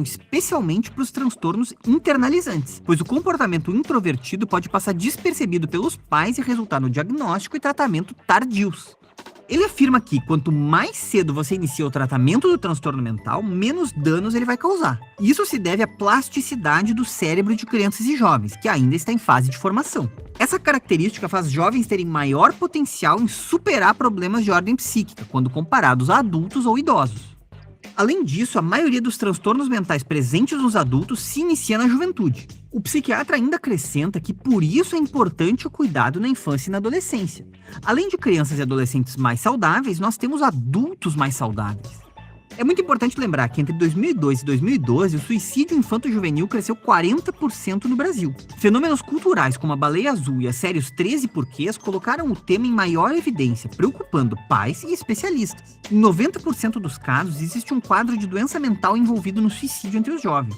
especialmente para os transtornos internalizantes, pois o comportamento introvertido pode passar despercebido pelos pais e resultar no diagnóstico e tratamento tardios. Ele afirma que quanto mais cedo você inicia o tratamento do transtorno mental, menos danos ele vai causar. Isso se deve à plasticidade do cérebro de crianças e jovens, que ainda está em fase de formação. Essa característica faz jovens terem maior potencial em superar problemas de ordem psíquica, quando comparados a adultos ou idosos. Além disso, a maioria dos transtornos mentais presentes nos adultos se inicia na juventude. O psiquiatra ainda acrescenta que por isso é importante o cuidado na infância e na adolescência. Além de crianças e adolescentes mais saudáveis, nós temos adultos mais saudáveis. É muito importante lembrar que entre 2002 e 2012, o suicídio infanto-juvenil cresceu 40% no Brasil. Fenômenos culturais como a Baleia Azul e a série Os 13 Porquês colocaram o tema em maior evidência, preocupando pais e especialistas. Em 90% dos casos, existe um quadro de doença mental envolvido no suicídio entre os jovens.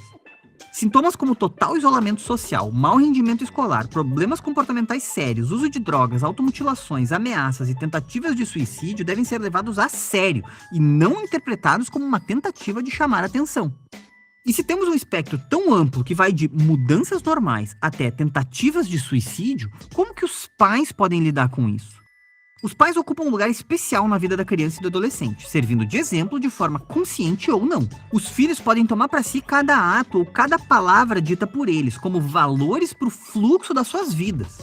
Sintomas como total isolamento social, mau rendimento escolar, problemas comportamentais sérios, uso de drogas, automutilações, ameaças e tentativas de suicídio devem ser levados a sério e não interpretados como uma tentativa de chamar atenção. E se temos um espectro tão amplo que vai de mudanças normais até tentativas de suicídio, como que os pais podem lidar com isso? Os pais ocupam um lugar especial na vida da criança e do adolescente, servindo de exemplo de forma consciente ou não. Os filhos podem tomar para si cada ato ou cada palavra dita por eles, como valores para o fluxo das suas vidas.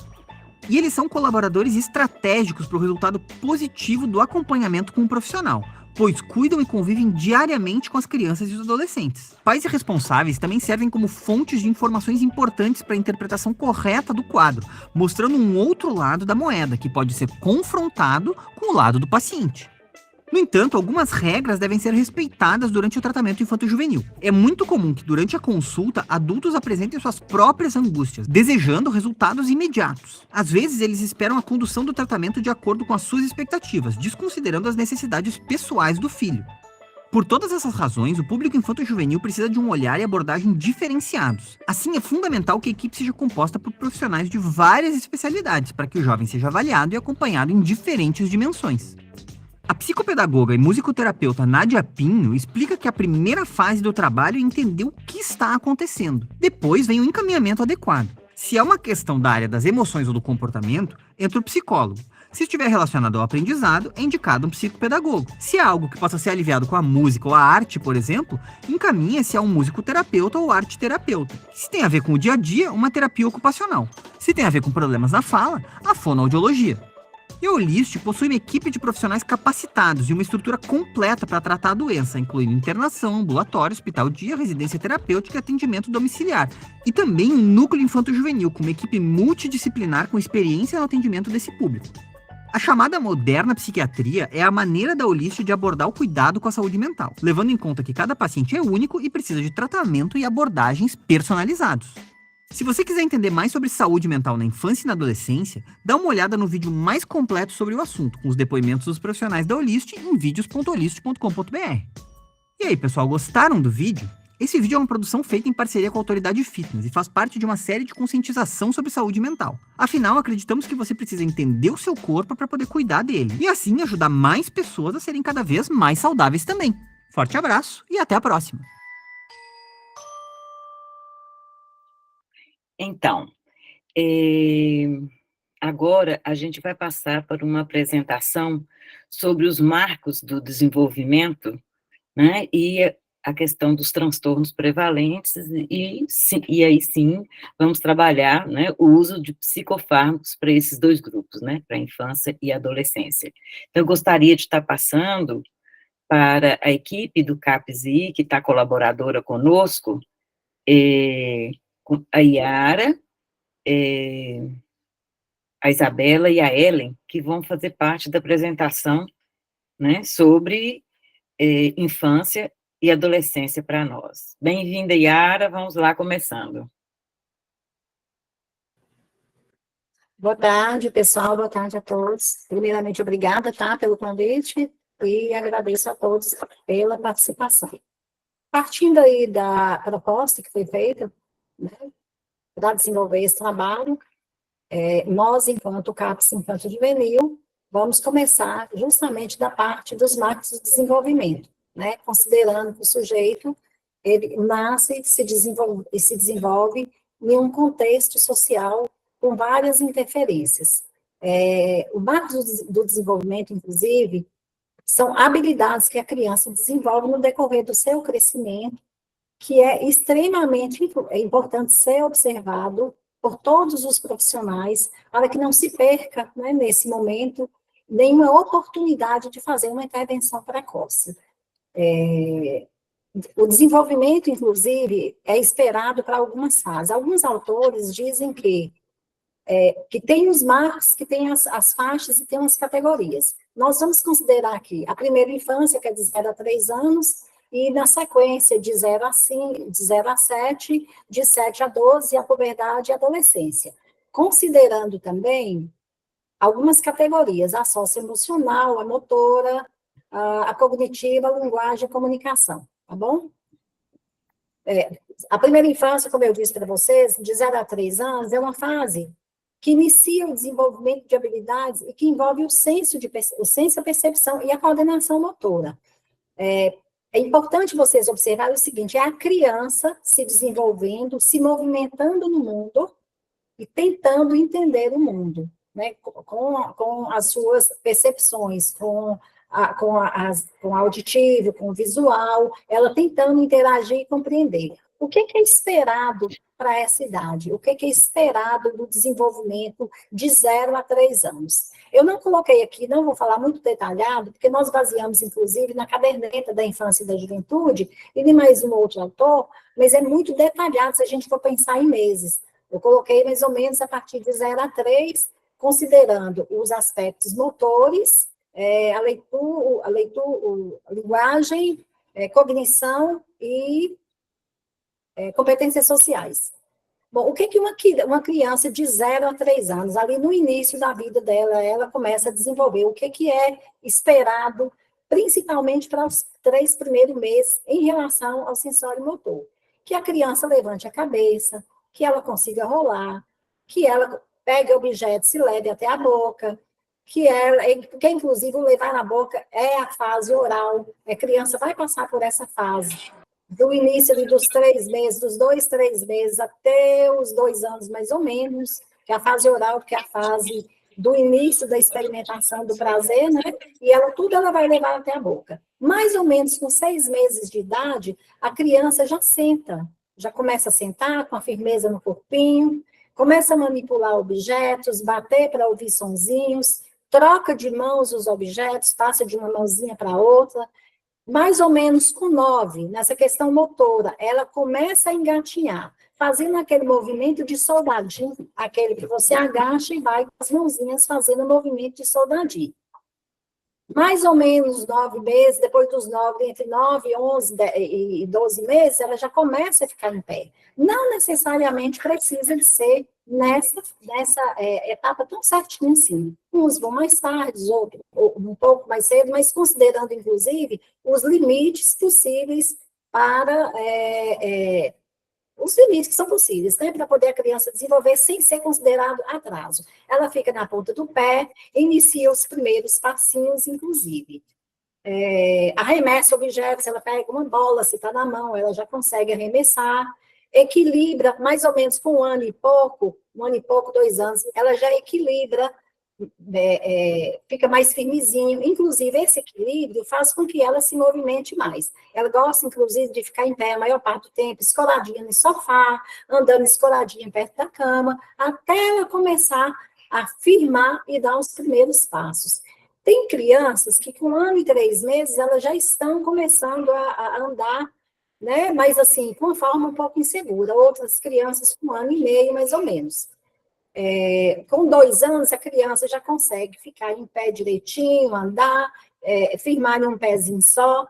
E eles são colaboradores estratégicos para o resultado positivo do acompanhamento com o profissional, pois cuidam e convivem diariamente com as crianças e os adolescentes. Pais responsáveis também servem como fontes de informações importantes para a interpretação correta do quadro, mostrando um outro lado da moeda, que pode ser confrontado com o lado do paciente. No entanto, algumas regras devem ser respeitadas durante o tratamento infanto-juvenil. É muito comum que durante a consulta, adultos apresentem suas próprias angústias, desejando resultados imediatos. Às vezes, eles esperam a condução do tratamento de acordo com as suas expectativas, desconsiderando as necessidades pessoais do filho. Por todas essas razões, o público infanto-juvenil precisa de um olhar e abordagem diferenciados. Assim, é fundamental que a equipe seja composta por profissionais de várias especialidades, para que o jovem seja avaliado e acompanhado em diferentes dimensões. A psicopedagoga e musicoterapeuta Nádia Pinho explica que a primeira fase do trabalho é entender o que está acontecendo. Depois vem o encaminhamento adequado. Se é uma questão da área das emoções ou do comportamento, entra o psicólogo. Se estiver relacionado ao aprendizado, é indicado um psicopedagogo. Se é algo que possa ser aliviado com a música ou a arte, por exemplo, encaminha-se a um musicoterapeuta ou arte-terapeuta. Se tem a ver com o dia a dia, uma terapia ocupacional. Se tem a ver com problemas na fala, a fonoaudiologia. E a Olist possui uma equipe de profissionais capacitados e uma estrutura completa para tratar a doença, incluindo internação, ambulatório, hospital-dia, residência terapêutica e atendimento domiciliar. E também um núcleo infanto-juvenil, com uma equipe multidisciplinar com experiência no atendimento desse público. A chamada moderna psiquiatria é a maneira da Olist de abordar o cuidado com a saúde mental, levando em conta que cada paciente é único e precisa de tratamento e abordagens personalizados. Se você quiser entender mais sobre saúde mental na infância e na adolescência, dá uma olhada no vídeo mais completo sobre o assunto, com os depoimentos dos profissionais da Olist em vídeos.olist.com.br. E aí, pessoal, gostaram do vídeo? Esse vídeo é uma produção feita em parceria com a Autoridade Fitness e faz parte de uma série de conscientização sobre saúde mental. Afinal, acreditamos que você precisa entender o seu corpo para poder cuidar dele e assim ajudar mais pessoas a serem cada vez mais saudáveis também. Forte abraço e até a próxima! Então, agora a gente vai passar para uma apresentação sobre os marcos do desenvolvimento, né, e a questão dos transtornos prevalentes, e aí sim vamos trabalhar, né, o uso de psicofármacos para esses dois grupos, né, para a infância e a adolescência. Então, eu gostaria de estar passando para a equipe do CAPSI, que está colaboradora conosco, a Yara, a Isabela e a Ellen, que vão fazer parte da apresentação, né, sobre infância e adolescência para nós. Bem-vinda, Yara, vamos lá, começando. Boa tarde, pessoal, boa tarde a todos. Primeiramente, obrigada, tá, pelo convite, e agradeço a todos pela participação. Partindo aí da proposta que foi feita, né, para desenvolver esse trabalho, nós, enquanto CAPS Infanto Juvenil, vamos começar justamente da parte dos marcos de desenvolvimento, né, considerando que o sujeito ele nasce e se desenvolve em um contexto social com várias interferências. O marco do desenvolvimento, inclusive, são habilidades que a criança desenvolve no decorrer do seu crescimento, que é extremamente importante ser observado por todos os profissionais, para que não se perca, né, nesse momento, nenhuma oportunidade de fazer uma intervenção precoce. O desenvolvimento, inclusive, é esperado para algumas fases. Alguns autores dizem que tem os marcos, que tem as faixas e tem as categorias. Nós vamos considerar aqui a primeira infância, que é de 0 a 3 anos, e na sequência de 0 a 5, de 0 a 7, de 7 a 12, a puberdade e a adolescência. Considerando também algumas categorias, a socioemocional, a motora, a cognitiva, a linguagem e a comunicação, tá bom? A primeira infância, como eu disse para vocês, de 0 a 3 anos, é uma fase que inicia o desenvolvimento de habilidades e que envolve o senso, a percepção e a coordenação motora. É importante vocês observarem o seguinte, é a criança se desenvolvendo, se movimentando no mundo e tentando entender o mundo, né, com as suas percepções, com o auditivo, com o visual, ela tentando interagir e compreender. O que é esperado para essa idade? O que é esperado do desenvolvimento de 0 a 3 anos? Eu não coloquei aqui, não vou falar muito detalhado, porque nós baseamos, inclusive, na caderneta da infância e da juventude, e de mais um outro autor, mas é muito detalhado se a gente for pensar em meses. Eu coloquei mais ou menos a partir de 0 a 3, considerando os aspectos motores, a linguagem, cognição e competências sociais. Bom, o que uma criança de 0 a 3 anos, ali no início da vida dela, ela começa a desenvolver? O que é esperado, principalmente para os 3 primeiros meses, em relação ao sensório motor? Que a criança levante a cabeça, que ela consiga rolar, que ela pegue objetos e leve até a boca, porque inclusive o levar na boca é a fase oral, a criança vai passar por essa fase, do início ali dos 3 meses, dos 2, 3 meses, até os 2 anos mais ou menos, que é a fase oral, que é a fase do início da experimentação do prazer, né? E ela vai levar até a boca. Mais ou menos com 6 meses de idade, a criança já senta, já começa a sentar com a firmeza no corpinho, começa a manipular objetos, bater para ouvir sonzinhos, troca de mãos os objetos, passa de uma mãozinha para outra. Mais ou menos com 9, nessa questão motora, ela começa a engatinhar, fazendo aquele movimento de soldadinho, aquele que você agacha e vai com as mãozinhas fazendo o movimento de soldadinho. Mais ou menos 9 meses, depois dos 9, entre 9, 11 e 12 meses, ela já começa a ficar em pé. Não necessariamente precisa de ser nessa etapa tão certinha assim. Uns vão mais tarde, outros um pouco mais cedo, mas considerando, inclusive, os limites possíveis para... os limites que são possíveis, né, para poder a criança desenvolver sem ser considerado atraso. Ela fica na ponta do pé, inicia os primeiros passinhos, inclusive. Arremessa objetos, ela pega uma bola, se está na mão, ela já consegue arremessar, equilibra, mais ou menos com 1 ano e pouco, 2 anos, ela já equilibra, fica mais firmezinho, inclusive esse equilíbrio faz com que ela se movimente mais. Ela gosta, inclusive, de ficar em pé a maior parte do tempo, escoradinha no sofá, andando escoradinha perto da cama, até ela começar a firmar e dar os primeiros passos. Tem crianças que com 1 ano e 3 meses, elas já estão começando a andar, né, mas assim, com uma forma um pouco insegura. Outras crianças com 1 ano e meio, mais ou menos. Com 2 anos, a criança já consegue ficar em pé direitinho, andar, firmar em um pezinho só.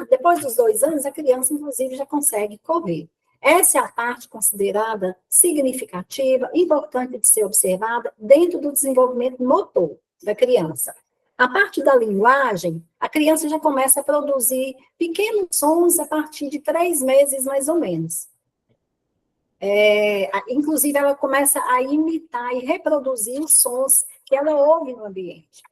Depois dos 2 anos, a criança, inclusive, já consegue correr. Essa é a parte considerada significativa, importante de ser observada dentro do desenvolvimento motor da criança. A parte da linguagem, a criança já começa a produzir pequenos sons a partir de 3 meses, mais ou menos. Inclusive, ela começa a imitar e reproduzir os sons que ela ouve no ambiente.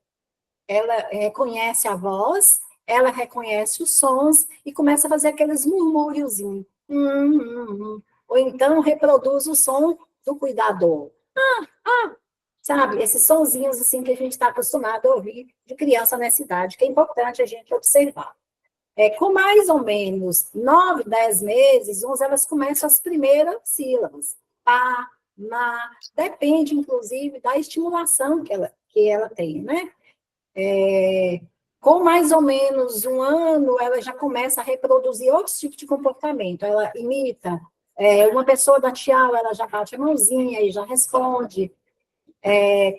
Ela conhece a voz, ela reconhece os sons e começa a fazer aqueles murmúriozinhos. Ou então reproduz o som do cuidador. Sabe? Esses sonzinhos assim que a gente está acostumado a ouvir de criança nessa idade, que é importante a gente observar. Com mais ou menos 9, 10 meses, elas começam as primeiras sílabas. Pá, má, depende, inclusive, da estimulação que ela tem, né? Com mais ou menos 1 ano, ela já começa a reproduzir outros tipos de comportamento. Ela imita, uma pessoa dá tchau, ela já bate a mãozinha e já responde.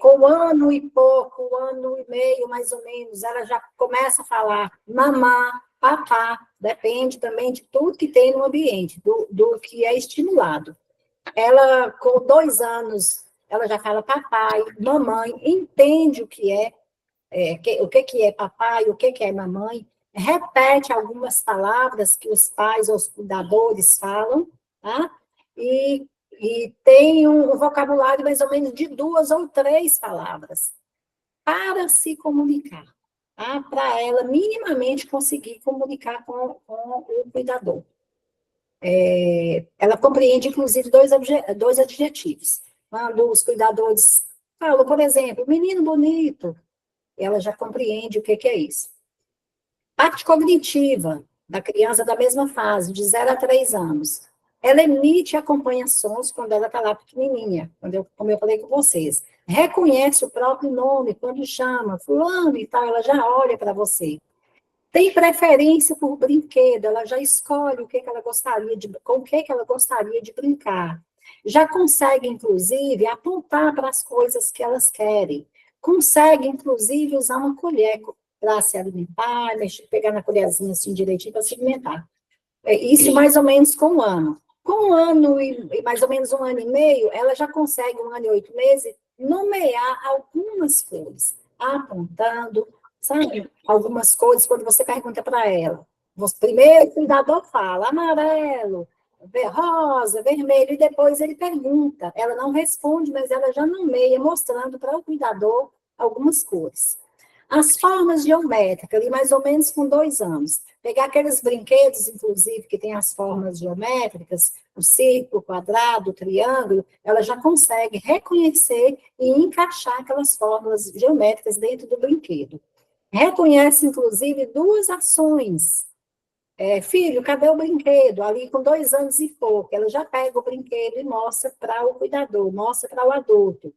Com 1 ano e pouco, 1 ano e meio, mais ou menos, ela já começa a falar mamá, papá, depende também de tudo que tem no ambiente, do que é estimulado. Ela, com 2 anos, ela já fala papai, mamãe, entende o que é papai, o que é mamãe, repete algumas palavras que os pais ou os cuidadores falam, tá? E tem um vocabulário mais ou menos de 2 ou 3 palavras para se comunicar, tá? Para ela minimamente conseguir comunicar com o cuidador. Ela compreende, inclusive, 2 adjetivos. Quando os cuidadores falam, por exemplo, menino bonito, ela já compreende o que é isso. Parte cognitiva da criança da mesma fase, de 0 a 3 anos. Ela emite e acompanha sons quando ela está lá pequenininha, como eu falei com vocês. Reconhece o próprio nome quando chama, fulano e tal, ela já olha para você. Tem preferência por brinquedo, ela já escolhe com o que ela gostaria de brincar. Já consegue, inclusive, apontar para as coisas que elas querem. Consegue, inclusive, usar uma colher para se alimentar, pegar na colherzinha assim direitinho para se alimentar. Isso mais ou menos com 1 ano. Com 1 ano e mais ou menos 1 ano e meio, ela já consegue, 1 ano e 8 meses, nomear algumas cores, apontando, sabe? Algumas cores, quando você pergunta para ela. Primeiro, o cuidador fala amarelo, rosa, vermelho, e depois ele pergunta. Ela não responde, mas ela já nomeia, mostrando para o cuidador algumas cores. As formas geométricas, ali mais ou menos com 2 anos. Pegar aqueles brinquedos, inclusive, que tem as formas geométricas, o círculo, o quadrado, o triângulo, ela já consegue reconhecer e encaixar aquelas formas geométricas dentro do brinquedo. Reconhece, inclusive, 2 ações. Filho, cadê o brinquedo? Ali com 2 anos e pouco, ela já pega o brinquedo e mostra para o cuidador, mostra para o adulto.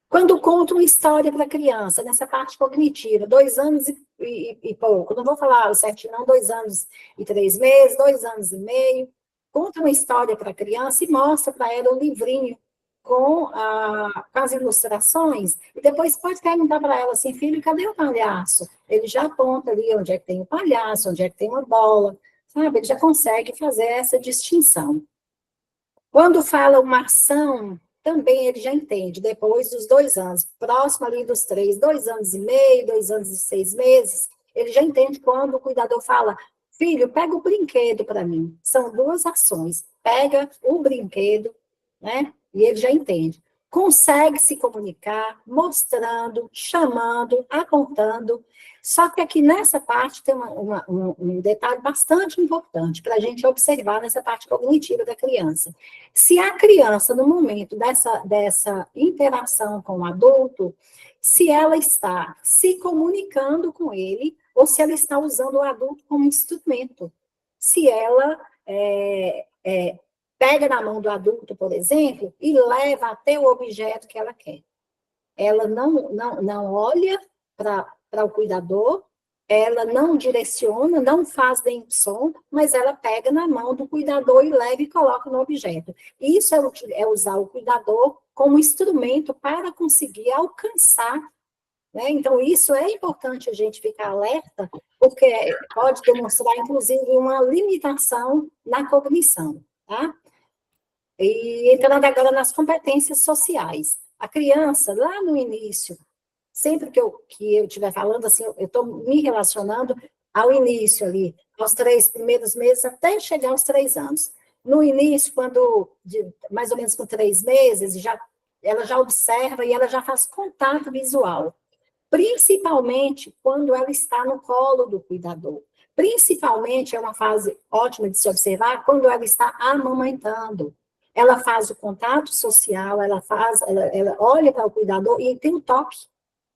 Quando conta uma história para a criança, nessa parte cognitiva, 2 anos e pouco, não vou falar certinho não, 2 anos e 3 meses, 2 anos e meio, conta uma história para a criança e mostra para ela um livrinho com as ilustrações, e depois pode perguntar para ela assim, filho, cadê o palhaço? Ele já aponta ali onde é que tem o palhaço, onde é que tem uma bola, sabe? Ele já consegue fazer essa distinção. Quando fala uma ação, também ele já entende, depois dos 2 anos, próximo ali dos 3, 2 anos e meio, 2 anos e 6 meses, ele já entende quando o cuidador fala, filho, pega o brinquedo para mim. São 2 ações, pega o brinquedo, né? E ele já entende. Consegue se comunicar, mostrando, chamando, apontando. Só que aqui nessa parte tem um detalhe bastante importante para a gente observar nessa parte cognitiva da criança. Se a criança, no momento dessa interação com o adulto, se ela está se comunicando com ele, ou se ela está usando o adulto como instrumento. Se ela pega na mão do adulto, por exemplo, e leva até o objeto que ela quer. Ela não olha para o cuidador, ela não direciona, não faz nenhum som, mas ela pega na mão do cuidador e leva e coloca no objeto. Isso é usar o cuidador como instrumento para conseguir alcançar, né? Então, isso é importante a gente ficar alerta, porque pode demonstrar, inclusive, uma limitação na cognição, tá? E entrando agora nas competências sociais. A criança, lá no início, sempre que eu estiver falando, assim, eu estou me relacionando ao início ali, aos 3 primeiros meses, até chegar aos 3 anos. No início, mais ou menos com 3 meses, ela já observa e ela já faz contato visual. principalmente quando ela está no colo do cuidador. Principalmente, é uma fase ótima de se observar quando ela está amamentando. Ela faz o contato social, ela olha para o cuidador e tem um toque,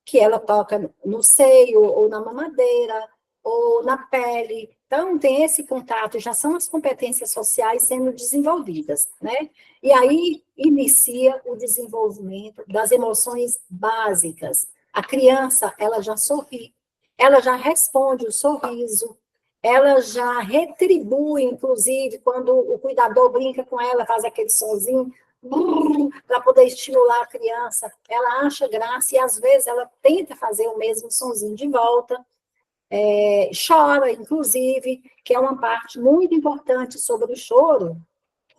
que ela toca no seio, ou na mamadeira, ou na pele. Então, tem esse contato, já são as competências sociais sendo desenvolvidas, né? E aí inicia o desenvolvimento das emoções básicas. A criança, ela já sorri, ela já responde o sorriso, ela já retribui, inclusive, quando o cuidador brinca com ela, faz aquele sonzinho, para poder estimular a criança, ela acha graça e, às vezes, ela tenta fazer o mesmo sonzinho de volta, chora, inclusive, que é uma parte muito importante sobre o choro,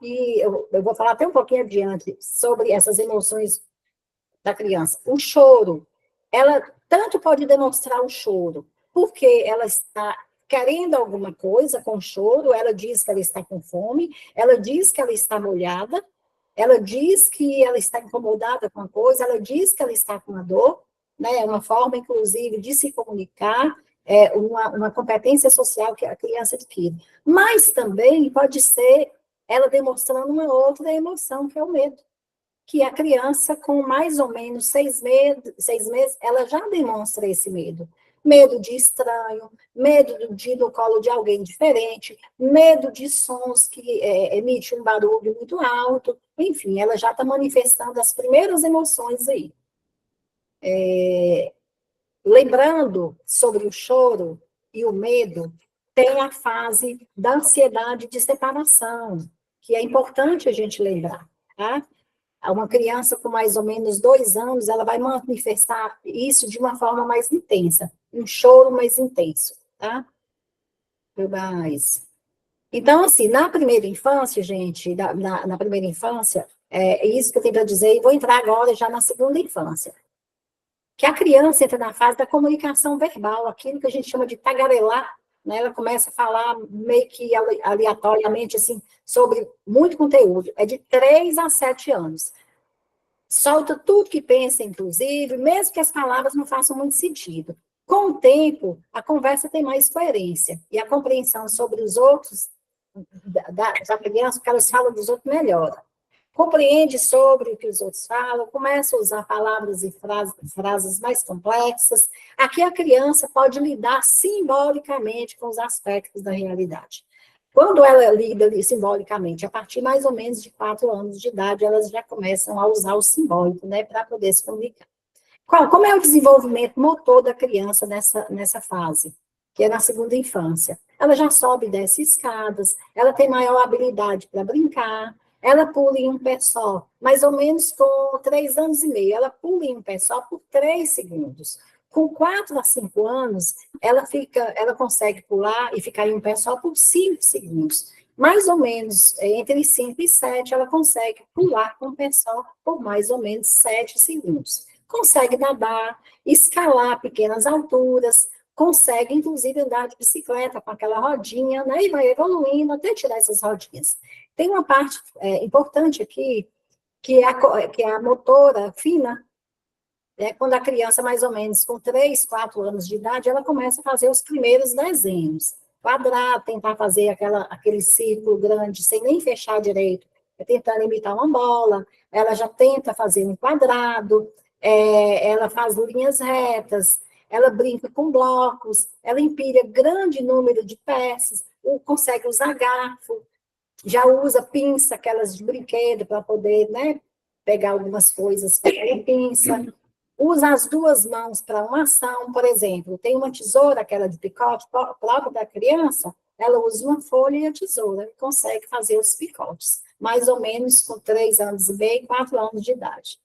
e eu vou falar até um pouquinho adiante sobre essas emoções da criança. O choro, ela tanto pode demonstrar o choro, porque ela está querendo alguma coisa com choro, ela diz que ela está com fome, ela diz que ela está molhada, ela diz que ela está incomodada com a coisa, ela diz que ela está com uma dor, né? É uma forma, inclusive, de se comunicar, uma competência social que a criança adquire. Mas também pode ser ela demonstrando uma outra emoção, que é o medo, que a criança, com mais ou menos 6 meses, ela já demonstra esse medo. Medo de estranho, medo de ir no colo de alguém diferente, medo de sons que emitem um barulho muito alto, enfim, ela já está manifestando as primeiras emoções aí. Lembrando sobre o choro e o medo, tem a fase da ansiedade de separação, que é importante a gente lembrar, tá? Uma criança com mais ou menos 2 anos, ela vai manifestar isso de uma forma mais intensa, um choro mais intenso, tá? Então, assim, na primeira infância, gente, na primeira infância, é isso que eu tenho para dizer, e vou entrar agora já na segunda infância, que a criança entra na fase da comunicação verbal, aquilo que a gente chama de tagarelar, né? Ela começa a falar meio que aleatoriamente, assim, sobre muito conteúdo, é de 3 a 7 anos. Solta tudo que pensa, inclusive, mesmo que as palavras não façam muito sentido. Com o tempo, a conversa tem mais coerência, e a compreensão sobre os outros, da criança, porque elas falam dos outros, melhora. Compreende sobre o que os outros falam, começa a usar palavras e frases mais complexas. Aqui a criança pode lidar simbolicamente com os aspectos da realidade. Quando ela lida simbolicamente, a partir mais ou menos de 4 anos de idade, elas já começam a usar o simbólico, né, para poder se comunicar. Como é o desenvolvimento motor da criança nessa fase, que é na segunda infância? Ela já sobe e desce escadas, ela tem maior habilidade para brincar, ela pula em um pé só, mais ou menos com 3 anos e meio, ela pula em um pé só por 3 segundos. Com 4 a 5 anos, ela consegue pular e ficar em um pé só por 5 segundos. Mais ou menos, entre 5 e 7, ela consegue pular com o pé só por mais ou menos 7 segundos. Consegue nadar, escalar pequenas alturas, consegue, inclusive, andar de bicicleta com aquela rodinha, né, e vai evoluindo até tirar essas rodinhas. Tem uma parte importante aqui, que é a motora fina, quando a criança, mais ou menos, com 3, 4 anos de idade, ela começa a fazer os primeiros desenhos. Quadrar, tentar fazer aquele círculo grande, sem nem fechar direito, tentando imitar uma bola, ela já tenta fazer um quadrado, ela faz linhas retas, ela brinca com blocos, ela empilha grande número de peças, consegue usar garfo, já usa pinça, aquelas de brinquedo, para poder, né, pegar algumas coisas com a pinça, usa as 2 mãos para uma ação, por exemplo, tem uma tesoura, aquela de picote, própria da criança, ela usa uma folha e a tesoura, e consegue fazer os picotes, mais ou menos com 3 anos e meio, 4 anos de idade.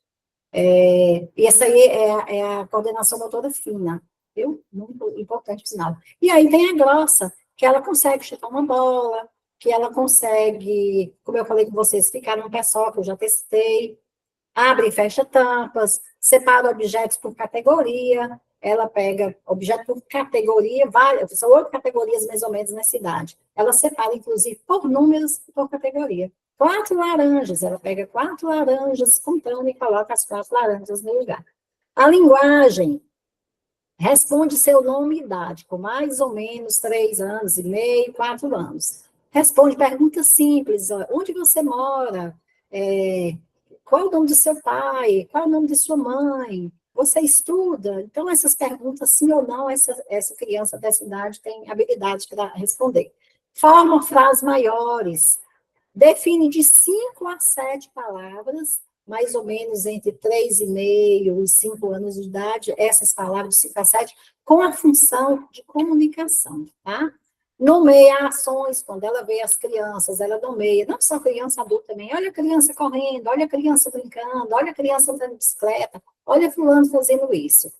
E essa aí é a coordenação motora fina, viu? Muito importante, por sinal. E aí tem a grossa, que ela consegue chutar uma bola, que ela consegue, como eu falei com vocês, ficar num pé só, que eu já testei, abre e fecha tampas, separa objetos por categoria, ela pega objeto por categoria, são 8 categorias mais ou menos nessa idade. Ela separa, inclusive, por números e por categoria. 4 laranjas, ela pega 4 laranjas, contando e coloca as 4 laranjas no lugar. A linguagem, Responde seu nome e idade, com mais ou menos 3 anos e meio, 4 anos. Responde perguntas simples, ó, onde você mora? Qual é o nome do seu pai? Qual é o nome de sua mãe? Você estuda? Então, essas perguntas, sim ou não, essa criança dessa idade tem habilidade para responder. Forma frases maiores. Define de 5 a 7 palavras, mais ou menos entre 3,5 e 5 anos de idade, essas palavras de 5 a 7, com a função de comunicação, tá? Nomeia ações, quando ela vê as crianças, ela nomeia, não só criança, adulta também, olha a criança correndo, olha a criança brincando, olha a criança andando de bicicleta, olha fulano fazendo isso.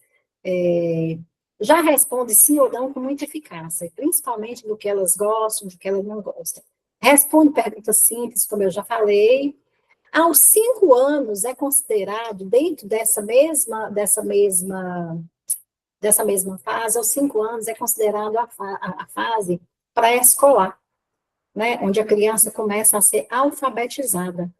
Já responde sim ou não com muita eficácia, principalmente do que elas gostam, do que elas não gostam. Responde perguntas simples, como eu já falei. Aos 5 anos é considerado, dentro dessa mesma fase, aos 5 anos é considerado a fase pré-escolar, né, onde a criança começa a ser alfabetizada.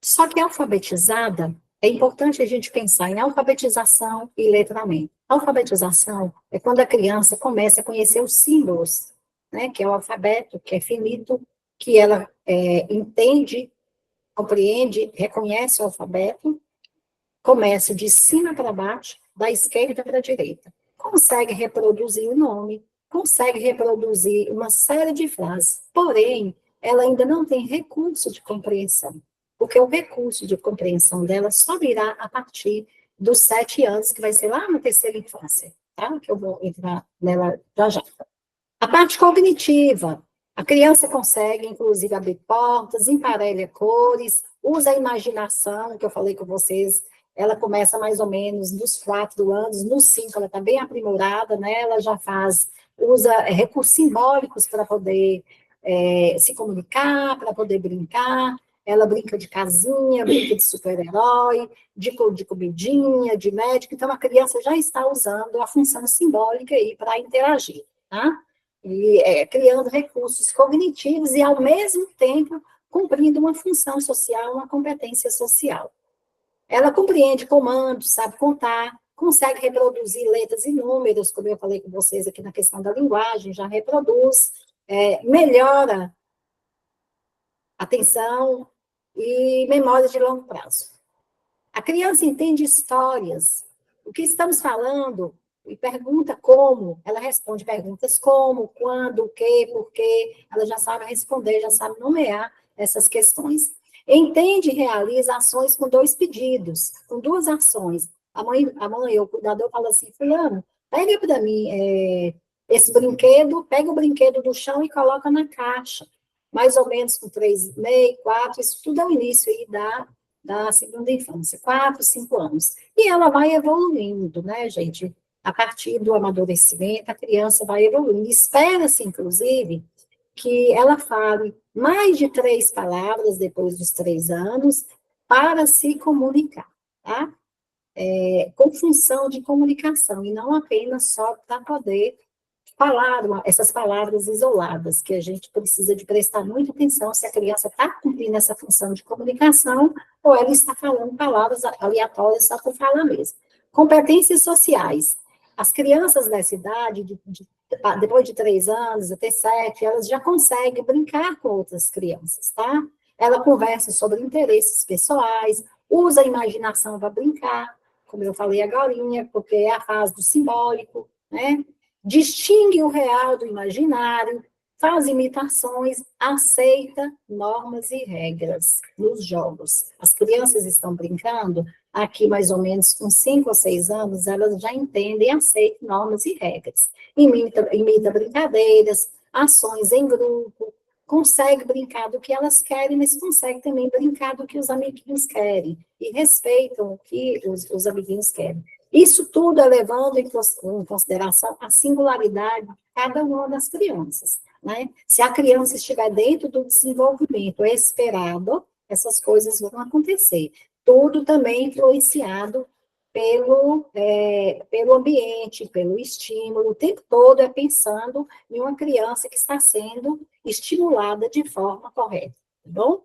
Só que alfabetizada, é importante a gente pensar em alfabetização e letramento. Alfabetização é quando a criança começa a conhecer os símbolos, né, que é o alfabeto, que é finito, que ela entende, compreende, reconhece o alfabeto, começa de cima para baixo, da esquerda para a direita. Consegue reproduzir o nome, consegue reproduzir uma série de frases, porém, ela ainda não tem recurso de compreensão, porque o recurso de compreensão dela só virá a partir dos 7 anos, que vai ser lá na terceira infância, tá? Que eu vou entrar nela já. A parte cognitiva, a criança consegue, inclusive, abrir portas, emparelha cores, usa a imaginação, que eu falei com vocês, ela começa mais ou menos nos 4 anos, nos 5 ela está bem aprimorada, né? Ela já usa recursos simbólicos para poder se comunicar, para poder brincar, ela brinca de casinha, brinca de super-herói, de comidinha, de médico, então a criança já está usando a função simbólica aí para interagir, tá? E criando recursos cognitivos e, ao mesmo tempo, cumprindo uma função social, uma competência social. Ela compreende comandos, sabe contar, consegue reproduzir letras e números, como eu falei com vocês aqui na questão da linguagem, já reproduz, melhora atenção e memória de longo prazo. A criança entende histórias. O que estamos falando, e pergunta como, ela responde perguntas como, quando, o que, por quê, ela já sabe responder, já sabe nomear essas questões. Entende e realiza ações com 2 pedidos, com 2 ações. A mãe, o cuidador fala assim, fulano, pega para mim esse brinquedo, pega o brinquedo do chão e coloca na caixa. Mais ou menos com 3,5, 4, isso tudo é o início aí da segunda infância, 4, 5 anos. E ela vai evoluindo, né, gente? A partir do amadurecimento, a criança vai evoluindo. Espera-se, inclusive, que ela fale mais de 3 palavras depois dos 3 anos para se comunicar, tá? Com função de comunicação, e não apenas só para poder falar essas palavras isoladas, que a gente precisa de prestar muita atenção se a criança está cumprindo essa função de comunicação ou ela está falando palavras aleatórias só por falar mesmo. Competências sociais. As crianças dessa idade, depois de 3 anos, até 7, elas já conseguem brincar com outras crianças, tá? Ela conversa sobre interesses pessoais, usa a imaginação para brincar, como eu falei agorinha, porque é a fase do simbólico, né? Distingue o real do imaginário, faz imitações, aceita normas e regras nos jogos. As crianças estão brincando, aqui mais ou menos com 5 ou 6 anos, elas já entendem e aceitam normas e regras. Imita brincadeiras, ações em grupo, consegue brincar do que elas querem, mas consegue também brincar do que os amiguinhos querem, e respeitam o que os amiguinhos querem. Isso tudo é levando em consideração a singularidade de cada uma das crianças, né? Se a criança estiver dentro do desenvolvimento esperado, essas coisas vão acontecer. Tudo também influenciado pelo ambiente, pelo estímulo, o tempo todo é pensando em uma criança que está sendo estimulada de forma correta, tá bom?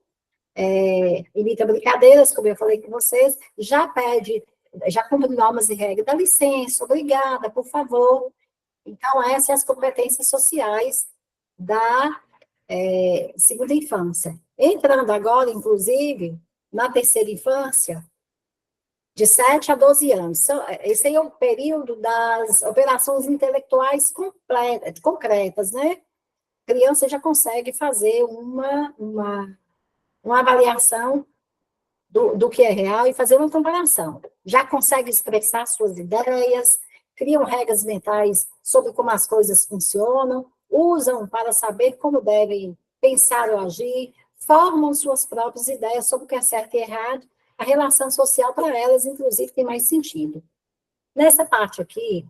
Imita brincadeiras, como eu falei com vocês, já pede já cumpre normas e regras, dá licença, obrigada, por favor. Então, essas são as competências sociais da segunda infância. Entrando agora, inclusive, na terceira infância, de 7 a 12 anos. Esse aí é o período das operações intelectuais concretas, né? A criança já consegue fazer uma avaliação do que é real e fazer uma comparação. Já consegue expressar suas ideias, criam regras mentais sobre como as coisas funcionam, usam para saber como devem pensar ou agir, formam suas próprias ideias sobre o que é certo e errado. A relação social para elas, inclusive, tem mais sentido. Nessa parte aqui,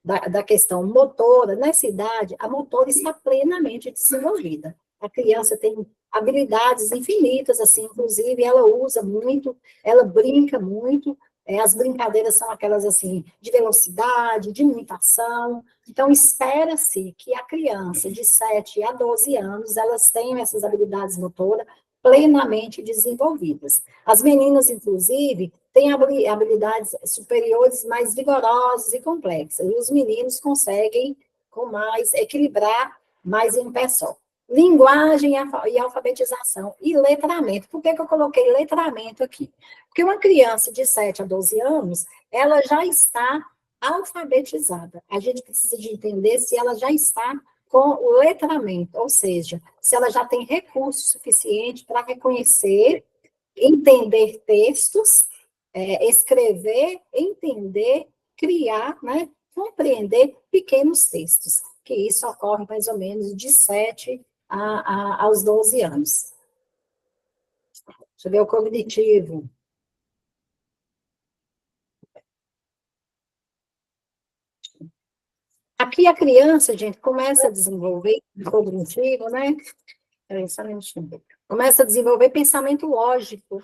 da questão motora, nessa idade, a motora está plenamente desenvolvida. A criança tem habilidades infinitas, assim, inclusive ela usa muito, ela brinca muito, as brincadeiras são aquelas, assim, de velocidade, de imitação. Então, espera-se que a criança de 7 a 12 anos, elas tenham essas habilidades motoras plenamente desenvolvidas. As meninas, inclusive, têm habilidades superiores mais vigorosas e complexas, e os meninos conseguem equilibrar mais em um pé só. Linguagem e alfabetização e letramento. Por que eu coloquei letramento aqui? Porque uma criança de 7 a 12 anos, ela já está alfabetizada. A gente precisa de entender se ela já está com o letramento, ou seja, se ela já tem recurso suficiente para reconhecer, entender textos, escrever, entender, criar, né, compreender pequenos textos, que isso ocorre mais ou menos de 7 aos 12 anos. Deixa eu ver o cognitivo. Aqui a criança, gente, começa a desenvolver o cognitivo, né? Começa a desenvolver pensamento lógico,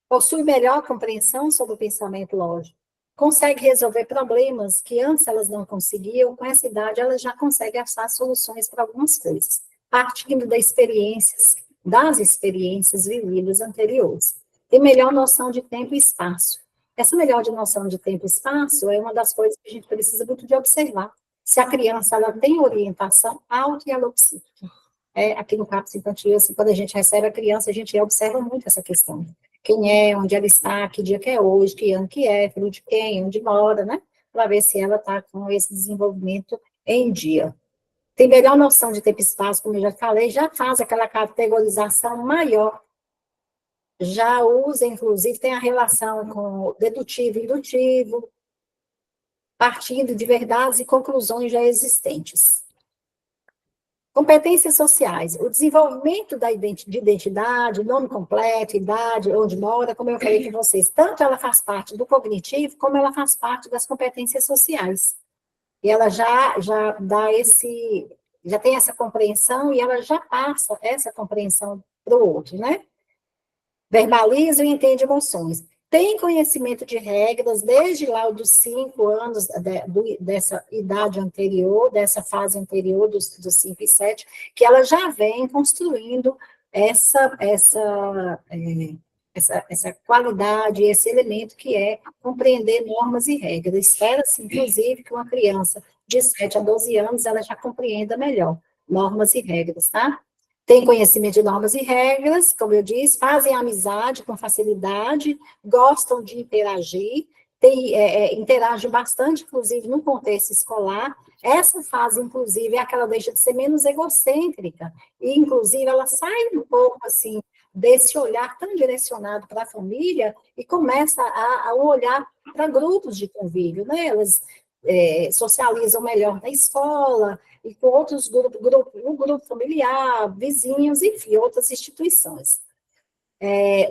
possui melhor compreensão sobre o pensamento lógico, consegue resolver problemas que antes elas não conseguiam, com essa idade elas já conseguem achar soluções para algumas coisas, partindo das experiências vividas anteriores. Tem melhor noção de tempo e espaço. Essa melhor noção de tempo e espaço é uma das coisas que a gente precisa muito de observar. Se a criança ela tem orientação auto e alopsíquica. Aqui no CAPS infantil, assim, quando a gente recebe a criança, a gente observa muito essa questão. Quem é, onde ela está, que dia que é hoje, que ano que é, filho de quem, onde mora, né? Para ver se ela está com esse desenvolvimento em dia. Tem melhor noção de tempo e espaço, como eu já falei, já faz aquela categorização maior. Já usa, inclusive, tem a relação com dedutivo e indutivo, partindo de verdades e conclusões já existentes. Competências sociais, o desenvolvimento de identidade, nome completo, idade, onde mora, como eu falei com vocês, tanto ela faz parte do cognitivo, como ela faz parte das competências sociais. E ela já tem essa compreensão e ela já passa essa compreensão para o outro, né? Verbaliza e entende emoções. Tem conhecimento de regras, desde lá dos 5 anos dessa idade anterior, dessa fase anterior, dos 5 e 7, que ela já vem construindo essa qualidade, esse elemento que é compreender normas e regras. Espera-se, inclusive, que uma criança de 7 a 12 anos, ela já compreenda melhor normas e regras, tá? Tem conhecimento de normas e regras, como eu disse, fazem amizade com facilidade, gostam de interagir, interagem bastante, inclusive, no contexto escolar. Essa fase, inclusive, é aquela deixa de ser menos egocêntrica, e, inclusive, ela sai um pouco, assim, desse olhar tão direcionado para a família e começa a olhar para grupos de convívio, né? Elas socializam melhor na escola, e com outros grupos, o grupo familiar, vizinhos, enfim, outras instituições.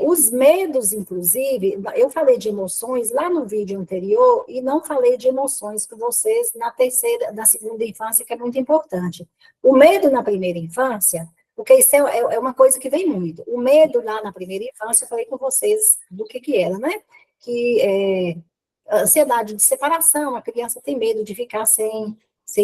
Os medos, inclusive, eu falei de emoções lá no vídeo anterior, e não falei de emoções com vocês na segunda infância, que é muito importante. O medo na primeira infância, porque isso é uma coisa que vem muito. O medo lá na primeira infância, eu falei com vocês do que era, né? Que ansiedade de separação, a criança tem medo de ficar sem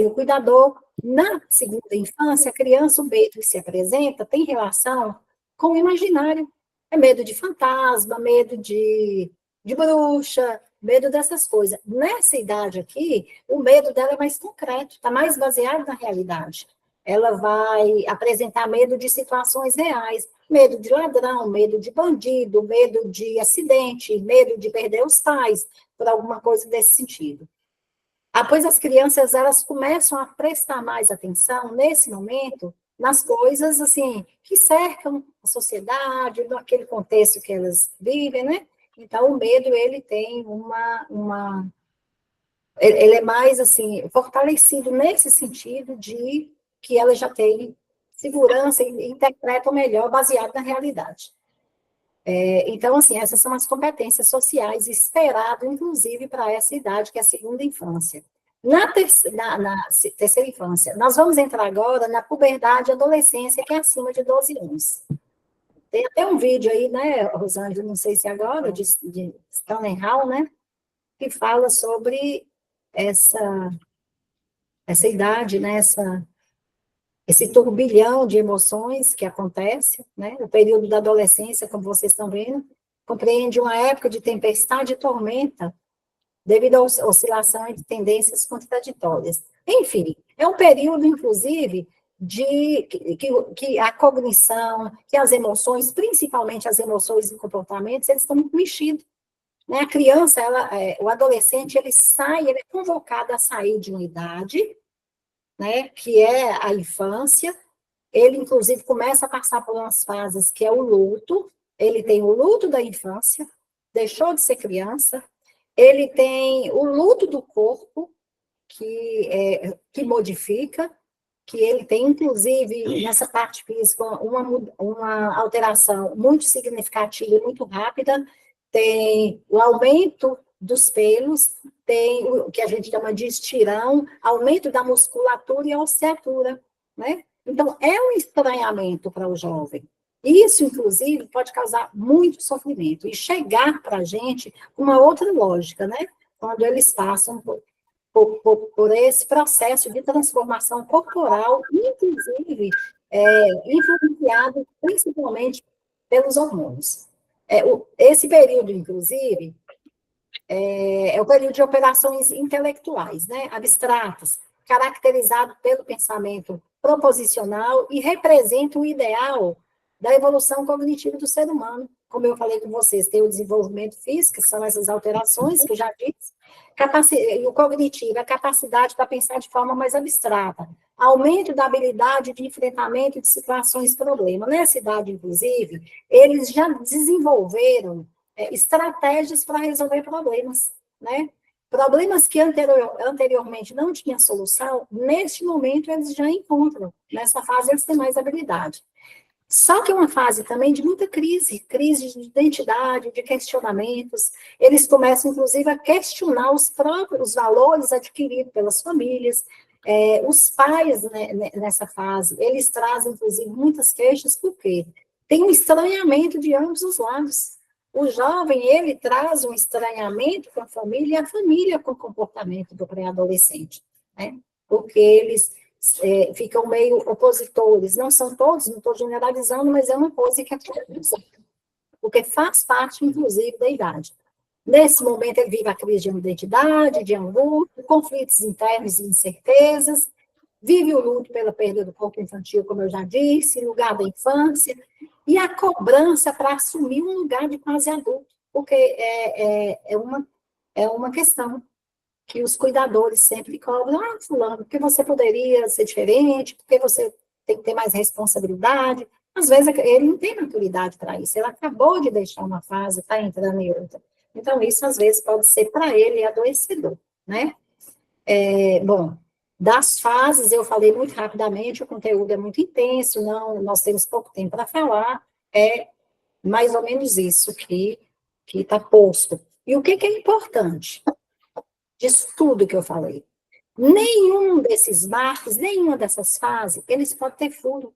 o cuidador. Na segunda infância, a criança, o medo que se apresenta tem relação com o imaginário. É medo de fantasma, medo de bruxa, Medo dessas coisas. Nessa idade aqui, o medo dela é mais concreto, está mais baseado na realidade. Ela vai apresentar medo de situações reais, medo de ladrão, medo de bandido, medo de acidente, medo de perder os pais, por alguma coisa desse sentido. Após as crianças, elas começam a prestar mais atenção, nesse momento, nas coisas, assim, que cercam a sociedade, naquele contexto que elas vivem, né? Então, o medo, ele tem ele é mais, assim, fortalecido nesse sentido de que ela já tem segurança e interpreta melhor, baseado na realidade. Então, assim, essas são as competências sociais esperadas, inclusive, para essa idade, que é a segunda infância. Na terceira infância, nós vamos entrar agora na puberdade e adolescência, que é acima de 12 anos. Tem até um vídeo aí, né, Rosângela, não sei se agora, de Stanley Hall, né, que fala sobre essa idade, né, esse turbilhão de emoções que acontece, né? O período da adolescência, como vocês estão vendo, compreende uma época de tempestade e tormenta, devido à oscilação de tendências contraditórias. Enfim, é um período, inclusive, que a cognição, que as emoções, principalmente as emoções e comportamentos, eles estão muito mexidos. Né? A criança, o adolescente, ele é convocado a sair de uma idade, né, que é a infância. Ele, inclusive, começa a passar por umas fases que é o luto. Ele tem o luto da infância, deixou de ser criança. Ele tem o luto do corpo, que modifica, que ele tem, inclusive, nessa parte física, uma alteração muito significativa e muito rápida. Tem o aumento dos pelos, tem o que a gente chama de estirão, aumento da musculatura e a osseatura, né? Então, é um estranhamento para o jovem. Isso, inclusive, pode causar muito sofrimento e chegar para a gente uma outra lógica, né? Quando eles passam por esse processo de transformação corporal, inclusive, influenciado principalmente pelos hormônios. Esse período, inclusive, é o período de operações intelectuais, né, abstratas, caracterizado pelo pensamento proposicional e representa o ideal da evolução cognitiva do ser humano. Como eu falei com vocês, tem o desenvolvimento físico, que são essas alterações que eu já disse, e o cognitivo, a capacidade para pensar de forma mais abstrata, aumento da habilidade de enfrentamento de situações problema. Nessa idade, inclusive, eles já desenvolveram estratégias para resolver problemas, né? Problemas que anteriormente não tinham solução, neste momento eles já encontram. Nessa fase eles têm mais habilidade. Só que é uma fase também de muita crise de identidade, de questionamentos. Eles começam, inclusive, a questionar os próprios valores adquiridos pelas famílias. Os pais, né, nessa fase, eles trazem, inclusive, muitas queixas, porque tem um estranhamento de ambos os lados. O jovem, ele traz um estranhamento com a família, e a família com o comportamento do pré-adolescente, né? Porque eles ficam meio opositores, não são todos, não estou generalizando, mas é uma coisa que acontece, porque faz parte, inclusive, da idade. Nesse momento, ele vive a crise de identidade, de angústia, conflitos internos e incertezas, vive o luto pela perda do corpo infantil, como eu já disse, lugar da infância, e a cobrança para assumir um lugar de quase adulto, porque é uma questão que os cuidadores sempre cobram, fulano, porque você poderia ser diferente, porque você tem que ter mais responsabilidade. Às vezes, ele não tem maturidade para isso, ele acabou de deixar uma fase, está entrando em outra. Então, isso, às vezes, pode ser para ele adoecedor, né? Bom, das fases, eu falei muito rapidamente, o conteúdo é muito intenso, nós temos pouco tempo para falar, é mais ou menos isso que está posto. E o que é importante disso tudo que eu falei? Nenhum desses marcos, nenhuma dessas fases, eles podem ter furo.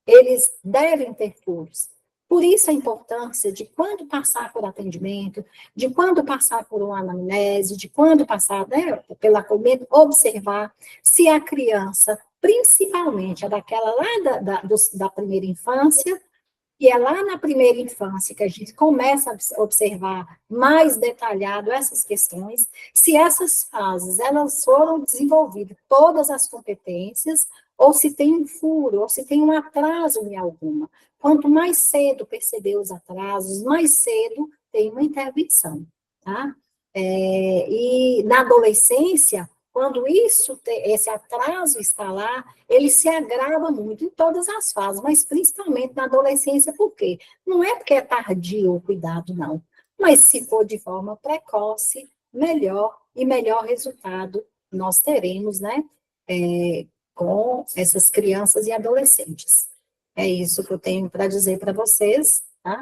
Eles devem ter furos. Por isso a importância de quando passar por atendimento, de quando passar por uma anamnese, de quando passar, né, pelo acolhimento, observar se a criança, principalmente a daquela lá da primeira infância, E é lá na primeira infância que a gente começa a observar mais detalhado essas questões, se essas fases elas foram desenvolvidas todas as competências, ou se tem um furo, ou se tem um atraso em alguma. Quanto mais cedo perceber os atrasos, mais cedo tem uma intervenção, tá? E na adolescência, quando esse atraso está lá, ele se agrava muito em todas as fases, mas principalmente na adolescência, por quê? Não é porque é tardio o cuidado, não. Mas se for de forma precoce, melhor e melhor resultado nós teremos, né? Com essas crianças e adolescentes. É isso que eu tenho para dizer para vocês, tá?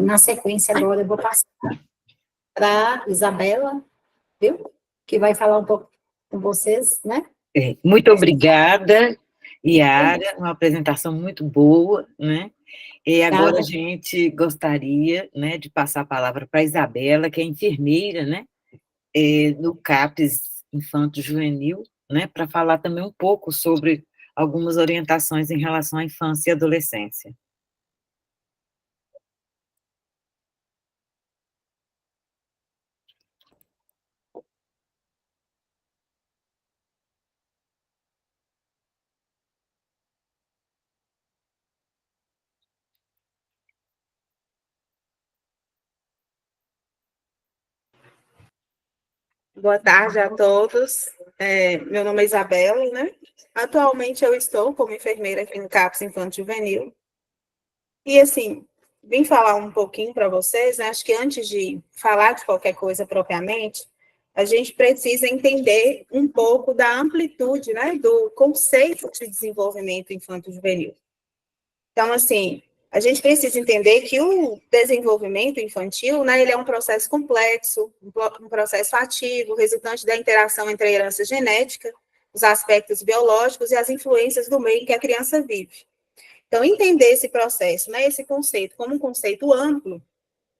Na sequência, agora eu vou passar para Isabela, viu? Que vai falar um pouco com vocês, né? Muito obrigada, Yara, uma apresentação muito boa, né? E agora a gente gostaria, né, de passar a palavra para a Isabela, que é enfermeira, né, no CAPS Infanto Juvenil, né, para falar também um pouco sobre algumas orientações em relação à infância e adolescência. Boa tarde a todos. Meu nome é Isabela, né? Atualmente eu estou como enfermeira aqui no CAPS Infanto Juvenil. E, assim, vim falar um pouquinho para vocês, né? Acho que antes de falar de qualquer coisa propriamente, a gente precisa entender um pouco da amplitude, né, do conceito de desenvolvimento infanto-juvenil. Então, assim, a gente precisa entender que o desenvolvimento infantil, né, ele é um processo complexo, um processo ativo, resultante da interação entre a herança genética, os aspectos biológicos e as influências do meio em que a criança vive. Então, entender esse processo, né, esse conceito como um conceito amplo,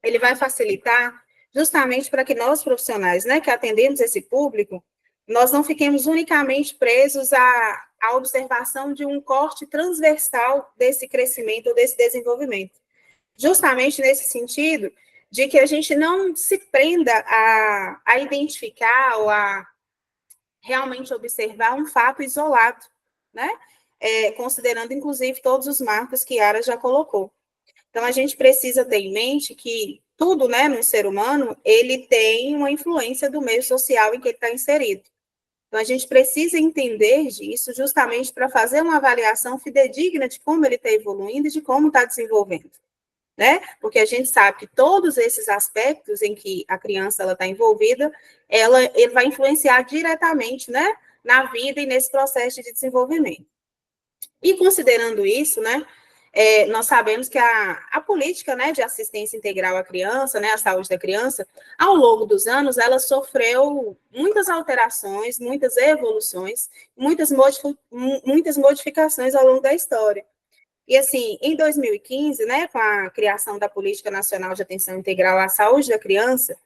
ele vai facilitar justamente para que nós profissionais, né, que atendemos esse público, nós não fiquemos unicamente presos à observação de um corte transversal desse crescimento, desse desenvolvimento. Justamente nesse sentido de que a gente não se prenda a identificar ou a realmente observar um fato isolado, né? Considerando, inclusive, todos os marcos que Yara já colocou. Então, a gente precisa ter em mente que tudo, né, no ser humano, ele tem uma influência do meio social em que ele está inserido. Então, a gente precisa entender disso justamente para fazer uma avaliação fidedigna de como ele está evoluindo e de como está desenvolvendo, né? Porque a gente sabe que todos esses aspectos em que a criança está envolvida, ele vai influenciar diretamente, né, na vida e nesse processo de desenvolvimento. E considerando isso, né, nós sabemos que a política, né, de assistência integral à criança, né, a saúde da criança, ao longo dos anos, ela sofreu muitas alterações, muitas evoluções, muitas modificações ao longo da história. E, assim, em 2015, né, com a criação da Política Nacional de Atenção Integral à Saúde da Criança,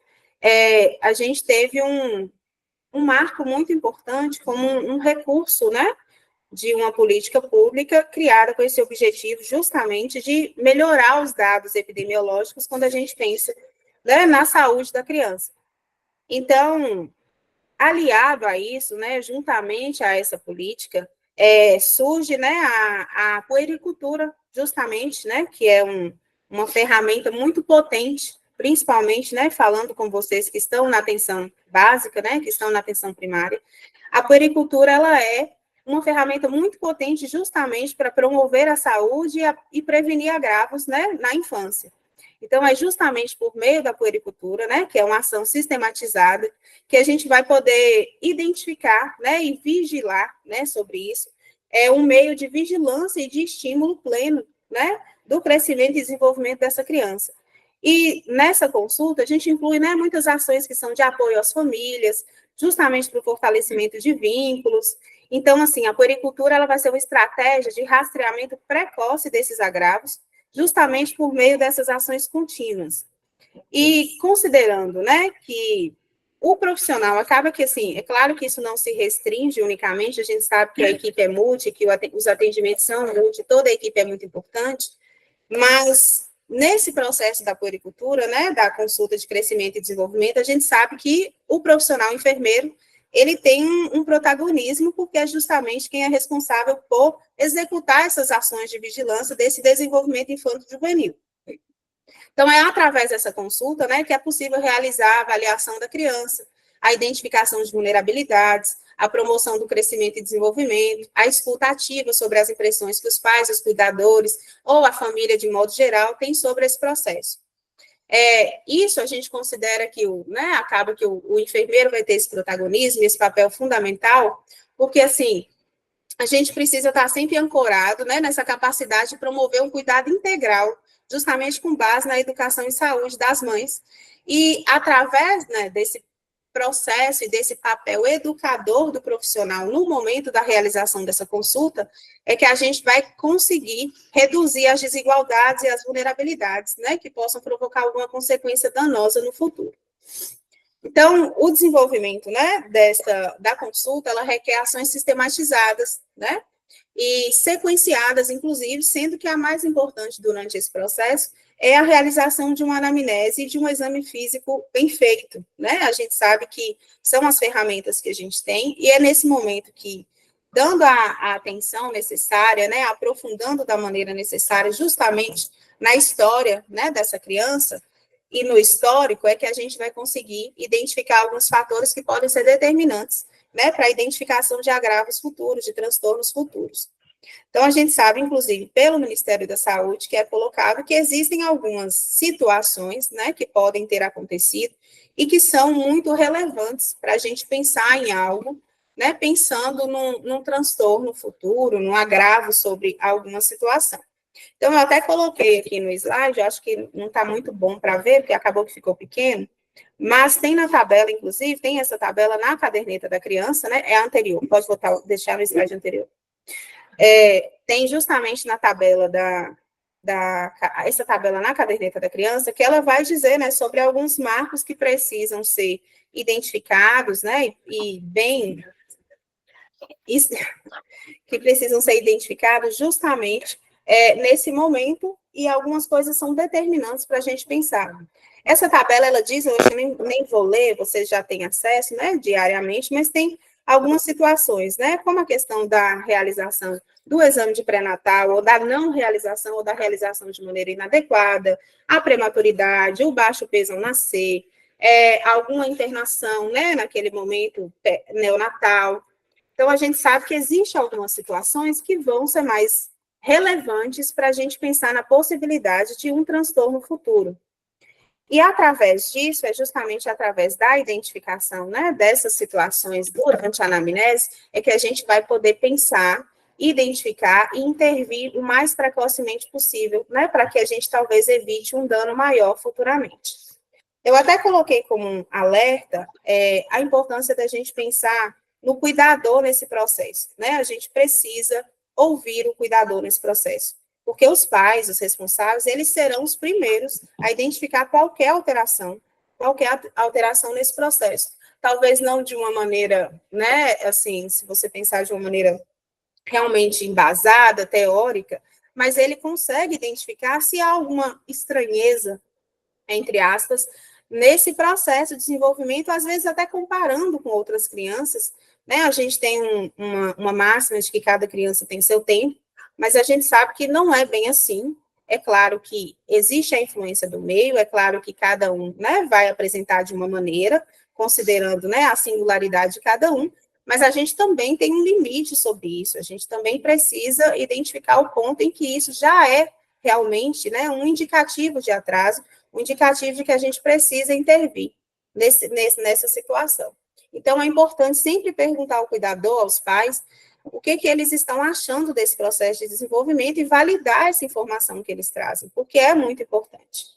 a gente teve um marco muito importante como um recurso, né, de uma política pública criada com esse objetivo justamente de melhorar os dados epidemiológicos quando a gente pensa, né, na saúde da criança. Então, aliado a isso, né, juntamente a essa política, surge, né, a puericultura, justamente, né, que é uma ferramenta muito potente, principalmente, né, falando com vocês que estão na atenção básica, né, que estão na atenção primária. A puericultura, ela é uma ferramenta muito potente justamente para promover a saúde e prevenir agravos, né, na infância. Então, é justamente por meio da puericultura, né, que é uma ação sistematizada, que a gente vai poder identificar, né, e vigilar, né, sobre isso. É um meio de vigilância e de estímulo pleno, né, do crescimento e desenvolvimento dessa criança. E nessa consulta, a gente inclui, né, muitas ações que são de apoio às famílias, justamente para o fortalecimento de vínculos. Então, assim, a puericultura ela vai ser uma estratégia de rastreamento precoce desses agravos, justamente por meio dessas ações contínuas. E considerando, né, que o profissional acaba que, assim, é claro que isso não se restringe unicamente, a gente sabe que a equipe é multi, que os atendimentos são multi, toda a equipe é muito importante, Mas, nesse processo da puericultura, né, da consulta de crescimento e desenvolvimento, a gente sabe que o profissional enfermeiro, ele tem um protagonismo, porque é justamente quem é responsável por executar essas ações de vigilância desse desenvolvimento infanto-juvenil. Então, é através dessa consulta, né, que é possível realizar a avaliação da criança, a identificação de vulnerabilidades, a promoção do crescimento e desenvolvimento, a escuta ativa sobre as impressões que os pais, os cuidadores ou a família, de modo geral, têm sobre esse processo. Isso a gente considera que acaba que o enfermeiro vai ter esse protagonismo, esse papel fundamental, porque, assim, a gente precisa estar sempre ancorado, né, nessa capacidade de promover um cuidado integral, justamente com base na educação e saúde das mães, e através, né, desse processo e desse papel educador do profissional no momento da realização dessa consulta, é que a gente vai conseguir reduzir as desigualdades e as vulnerabilidades, né, que possam provocar alguma consequência danosa no futuro. Então, o desenvolvimento, né, da consulta, ela requer ações sistematizadas, né, e sequenciadas, inclusive, sendo que a mais importante durante esse processo é a realização de uma anamnese e de um exame físico bem feito, né? A gente sabe que são as ferramentas que a gente tem, e é nesse momento que, dando a atenção necessária, né, aprofundando da maneira necessária, justamente na história, né, dessa criança, e no histórico, é que a gente vai conseguir identificar alguns fatores que podem ser determinantes, né, para a identificação de agravos futuros, de transtornos futuros. Então, a gente sabe, inclusive, pelo Ministério da Saúde, que é colocado que existem algumas situações, né, que podem ter acontecido e que são muito relevantes para a gente pensar em algo, né, pensando num transtorno futuro, num agravo sobre alguma situação. Então, eu até coloquei aqui no slide, eu acho que não está muito bom para ver, porque acabou que ficou pequeno, mas tem na tabela, inclusive, tem essa tabela na caderneta da criança, né? É a anterior, pode deixar no slide anterior. Tem justamente na tabela essa tabela na caderneta da criança, que ela vai dizer, né, sobre alguns marcos que precisam ser identificados, né, que precisam ser identificados justamente nesse momento, e algumas coisas são determinantes para a gente pensar. Essa tabela, ela diz, eu nem vou ler, vocês já têm acesso, né, diariamente, mas tem algumas situações, né, como a questão da realização do exame de pré-natal, ou da não realização, ou da realização de maneira inadequada, a prematuridade, o baixo peso ao nascer, alguma internação, né, naquele momento neonatal. Então, a gente sabe que existem algumas situações que vão ser mais relevantes para a gente pensar na possibilidade de um transtorno futuro. E, através disso, é justamente através da identificação, né, dessas situações durante a anamnese, é que a gente vai poder pensar, identificar e intervir o mais precocemente possível, né, para que a gente talvez evite um dano maior futuramente. Eu até coloquei como um alerta a importância da gente pensar no cuidador nesse processo, né? A gente precisa ouvir o cuidador nesse processo, porque os pais, os responsáveis, eles serão os primeiros a identificar qualquer alteração nesse processo. Talvez não de uma maneira, né, assim, se você pensar de uma maneira realmente embasada, teórica, mas ele consegue identificar se há alguma estranheza, entre aspas, nesse processo de desenvolvimento, às vezes até comparando com outras crianças, né? A gente tem uma máxima de que cada criança tem seu tempo, mas a gente sabe que não é bem assim. É claro que existe a influência do meio, é claro que cada um, né, vai apresentar de uma maneira, considerando, né, a singularidade de cada um, mas a gente também tem um limite sobre isso, a gente também precisa identificar o ponto em que isso já é realmente, né, um indicativo de atraso, um indicativo de que a gente precisa intervir nessa situação. Então, é importante sempre perguntar ao cuidador, aos pais, o que eles estão achando desse processo de desenvolvimento e validar essa informação que eles trazem, porque é muito importante.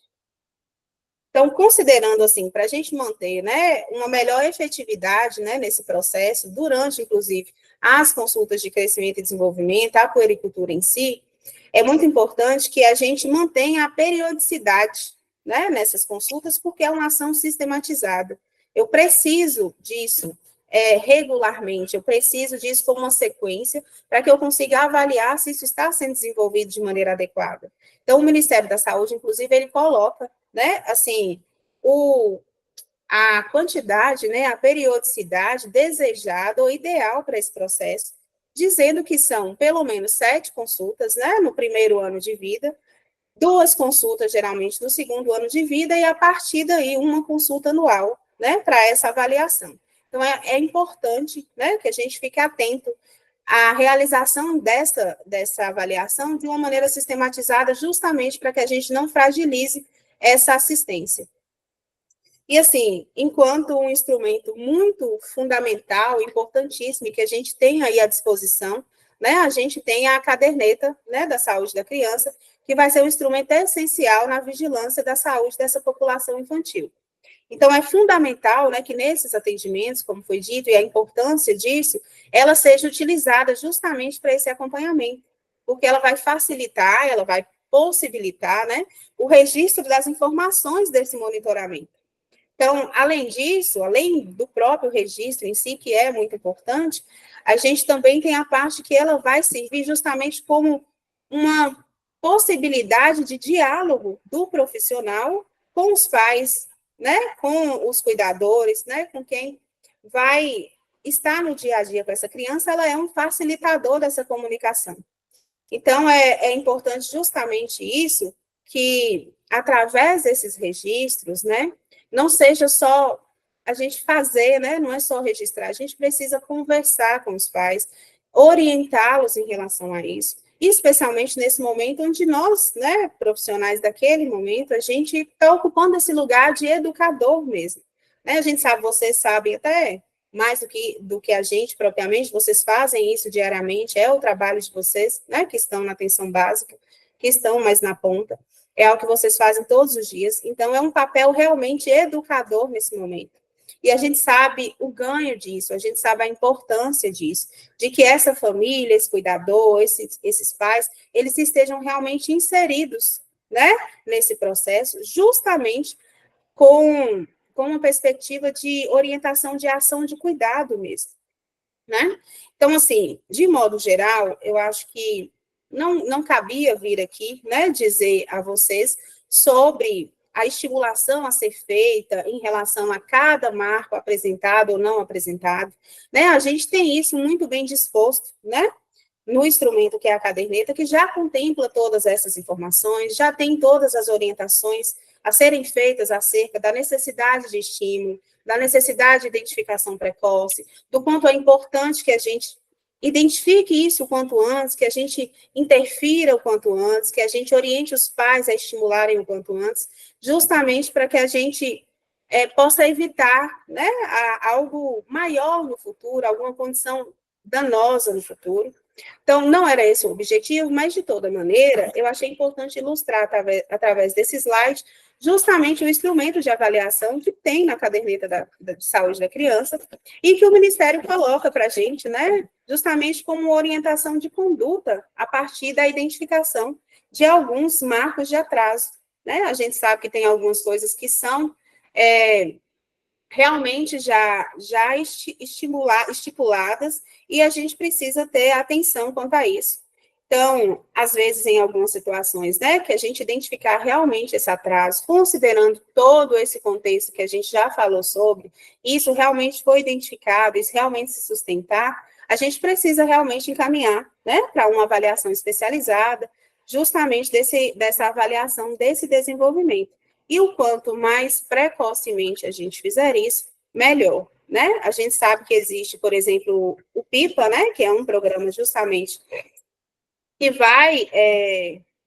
Então, considerando assim, para a gente manter, né, uma melhor efetividade, né, nesse processo, durante, inclusive, as consultas de crescimento e desenvolvimento, a puericultura em si, é muito importante que a gente mantenha a periodicidade, né, nessas consultas, porque é uma ação sistematizada. Eu preciso disso regularmente, eu preciso disso como uma sequência para que eu consiga avaliar se isso está sendo desenvolvido de maneira adequada. Então, o Ministério da Saúde, inclusive, ele coloca, né, assim, a quantidade, né, a periodicidade desejada ou ideal para esse processo, dizendo que são pelo menos 7 consultas, né, no primeiro ano de vida, 2 consultas, geralmente, no segundo ano de vida, e a partir daí, uma consulta anual, né, para essa avaliação. Então, é importante, né, que a gente fique atento à realização dessa avaliação de uma maneira sistematizada, justamente para que a gente não fragilize essa assistência. E, assim, enquanto um instrumento muito fundamental, importantíssimo, e que a gente tem aí à disposição, né, a gente tem a caderneta, né, da saúde da criança, que vai ser um instrumento essencial na vigilância da saúde dessa população infantil. Então, é fundamental, né, que nesses atendimentos, como foi dito, e a importância disso, ela seja utilizada justamente para esse acompanhamento, porque ela vai facilitar, ela vai possibilitar, né, o registro das informações desse monitoramento. Então, além disso, além do próprio registro em si, que é muito importante, a gente também tem a parte que ela vai servir justamente como uma possibilidade de diálogo do profissional com os pais, né, com os cuidadores, né, com quem vai estar no dia a dia com essa criança, ela é um facilitador dessa comunicação. Então, é importante justamente isso, que através desses registros, né, não seja só a gente fazer, né, não é só registrar, a gente precisa conversar com os pais, orientá-los em relação a isso, especialmente nesse momento onde nós, né, profissionais daquele momento, a gente está ocupando esse lugar de educador mesmo. Né? A gente sabe, vocês sabem até mais do que a gente propriamente, vocês fazem isso diariamente, é o trabalho de vocês, né, que estão na atenção básica, que estão mais na ponta, é algo que vocês fazem todos os dias, então é um papel realmente educador nesse momento. E a gente sabe o ganho disso, a gente sabe a importância disso, de que essa família, esse cuidador, esses pais, eles estejam realmente inseridos, né, nesse processo, justamente com uma perspectiva de orientação de ação de cuidado mesmo, né? Então, assim, de modo geral, eu acho que não cabia vir aqui, né, dizer a vocês sobre a estimulação a ser feita em relação a cada marco apresentado ou não apresentado, né? A gente tem isso muito bem disposto, né, no instrumento que é a caderneta, que já contempla todas essas informações, já tem todas as orientações a serem feitas acerca da necessidade de estímulo, da necessidade de identificação precoce, do quanto é importante que a gente identifique isso o quanto antes, que a gente interfira o quanto antes, que a gente oriente os pais a estimularem o quanto antes, justamente para que a gente possa evitar, né, algo maior no futuro, alguma condição danosa no futuro. Então, não era esse o objetivo, mas, de toda maneira, eu achei importante ilustrar, através desse slide, justamente o instrumento de avaliação que tem na caderneta de saúde da criança e que o Ministério coloca para a gente, né, justamente como orientação de conduta a partir da identificação de alguns marcos de atraso. Né? A gente sabe que tem algumas coisas que são realmente já estipuladas e a gente precisa ter atenção quanto a isso. Então, às vezes, em algumas situações, né, que a gente identificar realmente esse atraso, considerando todo esse contexto que a gente já falou sobre, isso realmente foi identificado, isso realmente se sustentar, a gente precisa realmente encaminhar, né, para uma avaliação especializada, justamente dessa avaliação desse desenvolvimento. E o quanto mais precocemente a gente fizer isso, melhor, né? A gente sabe que existe, por exemplo, o PIPA, né, que é um programa justamente que vai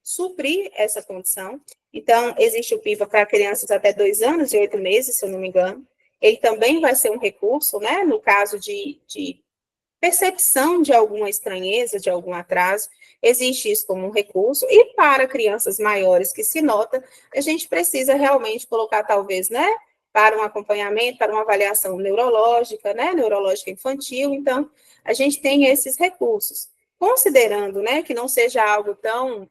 suprir essa condição. Então, existe o PIPA para crianças até 2 anos e 8 meses, se eu não me engano. Ele também vai ser um recurso, né, no caso de percepção de alguma estranheza, de algum atraso, existe isso como um recurso, e para crianças maiores que se nota, a gente precisa realmente colocar, talvez, né, para um acompanhamento, para uma avaliação neurológica, né, neurológica infantil, então, a gente tem esses recursos. Considerando, né, que não seja algo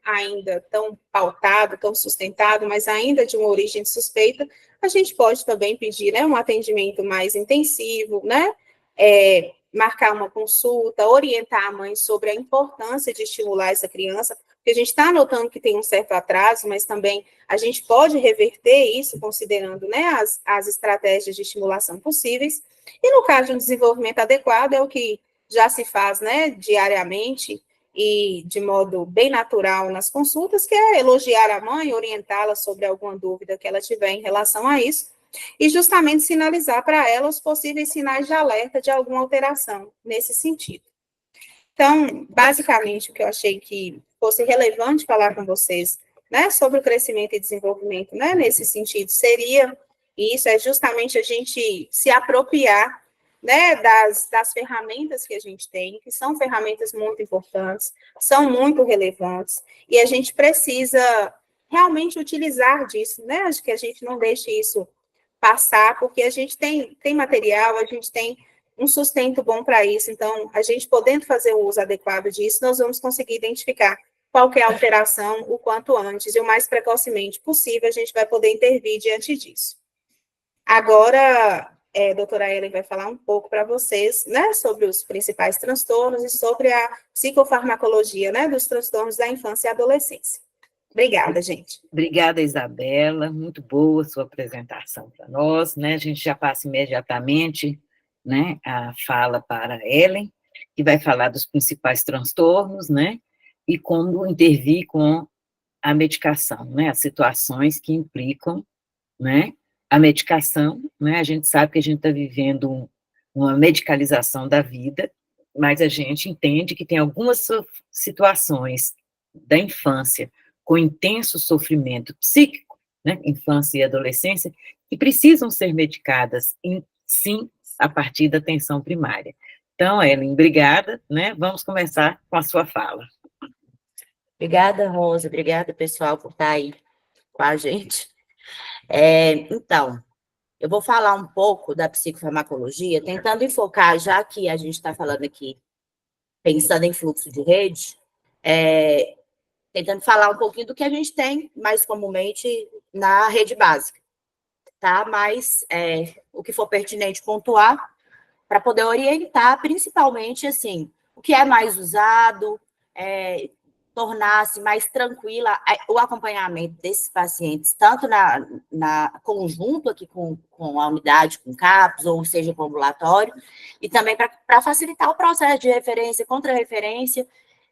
ainda tão pautado, tão sustentado, mas ainda de uma origem suspeita, a gente pode também pedir, né, um atendimento mais intensivo, né, marcar uma consulta, orientar a mãe sobre a importância de estimular essa criança, porque a gente está notando que tem um certo atraso, mas também a gente pode reverter isso, considerando, né, as estratégias de estimulação possíveis. E no caso de um desenvolvimento adequado, é o que já se faz, né, diariamente e de modo bem natural nas consultas, que é elogiar a mãe, orientá-la sobre alguma dúvida que ela tiver em relação a isso, e justamente sinalizar para ela os possíveis sinais de alerta de alguma alteração nesse sentido. Então, basicamente, o que eu achei que fosse relevante falar com vocês, né, sobre o crescimento e desenvolvimento, né, nesse sentido, seria isso, é justamente a gente se apropriar, né, das ferramentas que a gente tem, que são ferramentas muito importantes, são muito relevantes, e a gente precisa realmente utilizar disso, né, acho que a gente não deixe isso passar, porque a gente tem material, a gente tem um sustento bom para isso, então, a gente podendo fazer o uso adequado disso, nós vamos conseguir identificar qualquer alteração o quanto antes, e o mais precocemente possível, a gente vai poder intervir diante disso. Agora, a doutora Ellen vai falar um pouco para vocês, né, sobre os principais transtornos e sobre a psicofarmacologia, né, dos transtornos da infância e adolescência. Obrigada, gente. Obrigada, Isabela, muito boa a sua apresentação para nós, né, a gente já passa imediatamente, né, a fala para a Ellen, que vai falar dos principais transtornos, né, e como intervir com a medicação, né, as situações que implicam, né, a medicação, né, a gente sabe que a gente está vivendo uma medicalização da vida, mas a gente entende que tem algumas situações da infância com intenso sofrimento psíquico, né, infância e adolescência, que precisam ser medicadas, sim, a partir da atenção primária. Então, Ellen, obrigada, né, vamos começar com a sua fala. Obrigada, Rosa, obrigada, pessoal, por estar aí com a gente. Então, eu vou falar um pouco da psicofarmacologia, tentando enfocar, já que a gente está falando aqui, pensando em fluxo de rede, tentando falar um pouquinho do que a gente tem mais comumente na rede básica, tá? Mas o que for pertinente pontuar, para poder orientar, principalmente, assim, o que é mais usado, tornar-se mais tranquila o acompanhamento desses pacientes, tanto na conjunto aqui com a unidade, com CAPS, ou seja, com o ambulatório, e também para facilitar o processo de referência, contra-referência,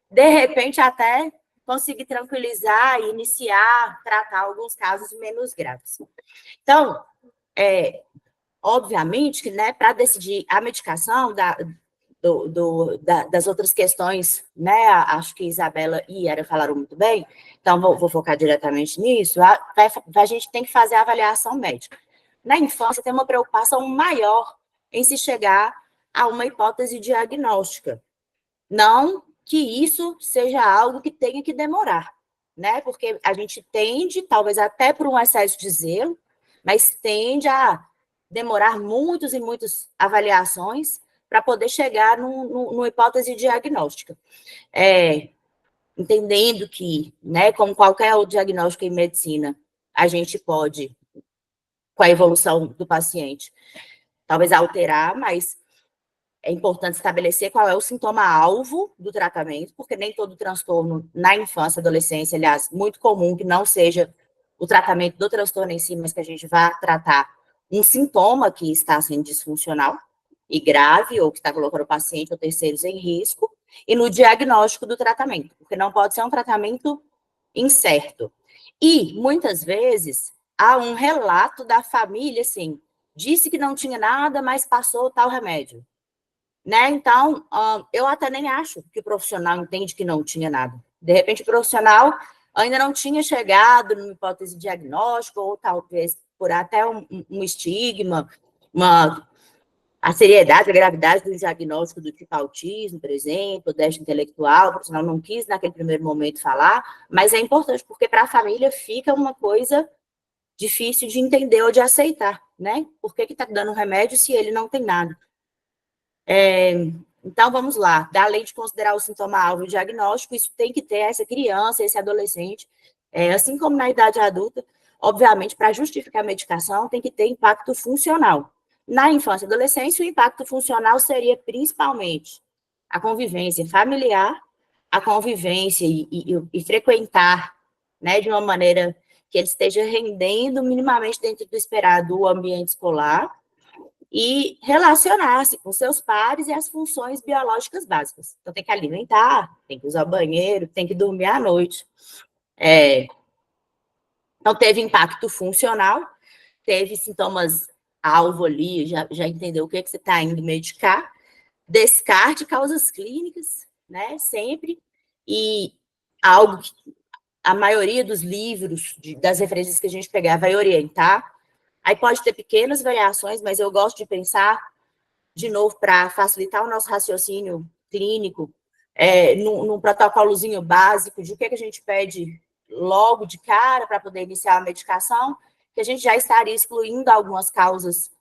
de repente até conseguir tranquilizar e iniciar, tratar alguns casos menos graves. Então, obviamente que, né, para decidir a medicação das outras questões, né, acho que Isabela e Yara falaram muito bem, então vou focar diretamente nisso, a gente tem que fazer a avaliação médica. Na infância tem uma preocupação maior em se chegar a uma hipótese diagnóstica, não que isso seja algo que tenha que demorar, né, porque a gente tende, talvez até por um excesso de zelo, mas tende a demorar muitas e muitas avaliações para poder chegar numa hipótese diagnóstica. Entendendo que, né, como qualquer outro diagnóstico em medicina, a gente pode, com a evolução do paciente, talvez alterar, mas é importante estabelecer qual é o sintoma-alvo do tratamento, porque nem todo transtorno na infância e adolescência, aliás, muito comum que não seja o tratamento do transtorno em si, mas que a gente vá tratar um sintoma que está sendo disfuncional e grave, ou que está colocando o paciente ou terceiros em risco, e no diagnóstico do tratamento, porque não pode ser um tratamento incerto. E, muitas vezes, há um relato da família, assim, disse que não tinha nada, mas passou tal remédio. Né? Então, eu até nem acho que o profissional entende que não tinha nada. De repente, o profissional ainda não tinha chegado numa hipótese diagnóstica, ou talvez por até um estigma, a seriedade, a gravidade do diagnóstico do tipo autismo, por exemplo, déficit intelectual, o profissional não quis naquele primeiro momento falar, mas é importante, porque para a família fica uma coisa difícil de entender ou de aceitar, né? Por que está dando remédio se ele não tem nada? Então, vamos lá. Além de considerar o sintoma-alvo diagnóstico, isso tem que ter essa criança, esse adolescente, assim como na idade adulta, obviamente, para justificar a medicação, tem que ter impacto funcional. Na infância e adolescência, o impacto funcional seria principalmente a convivência familiar, a convivência e frequentar, né, de uma maneira que ele esteja rendendo minimamente dentro do esperado o ambiente escolar e relacionar-se com seus pares e as funções biológicas básicas. Então, tem que alimentar, tem que usar o banheiro, tem que dormir à noite. Então, teve impacto funcional, teve sintomas alvo ali, já entendeu o que você está indo medicar, descarte causas clínicas, né, sempre, e algo que a maioria dos livros, das referências que a gente pegar, vai orientar. Aí pode ter pequenas variações, mas eu gosto de pensar, de novo, para facilitar o nosso raciocínio clínico, num protocolozinho básico de o que a gente pede logo de cara para poder iniciar a medicação, que a gente já estaria excluindo algumas causas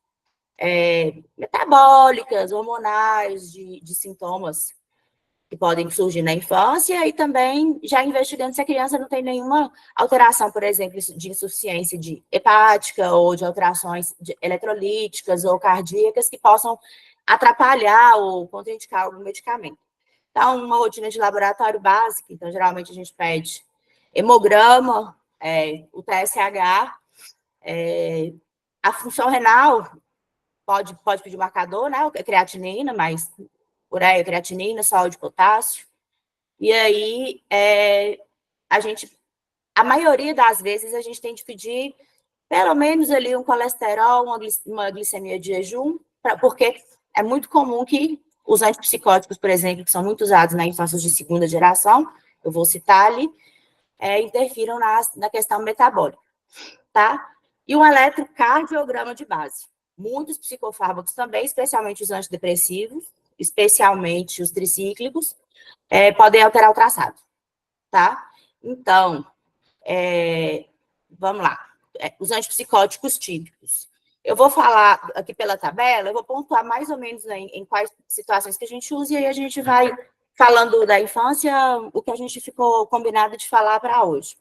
metabólicas, hormonais, de sintomas que podem surgir na infância, e também já investigando se a criança não tem nenhuma alteração, por exemplo, de insuficiência hepática ou de alterações eletrolíticas ou cardíacas que possam atrapalhar ou contraindicar algum medicamento. Então, uma rotina de laboratório básica, então, geralmente a gente pede hemograma, o TSH, a função renal, pode pedir o marcador, né, creatinina, mas ureia, creatinina, sal de potássio. E aí, a maioria das vezes, a gente tem de pedir pelo menos ali um colesterol, uma glicemia de jejum, porque é muito comum que os antipsicóticos, por exemplo, que são muito usados na infância de segunda geração, eu vou citar ali, interfiram na questão metabólica, tá? E um eletrocardiograma de base. Muitos psicofármacos também, especialmente os antidepressivos, especialmente os tricíclicos, podem alterar o traçado, tá? Então, vamos lá. Os antipsicóticos típicos. Eu vou falar aqui pela tabela, eu vou pontuar mais ou menos em quais situações que a gente usa, e aí a gente vai falando da infância, o que a gente ficou combinado de falar para hoje.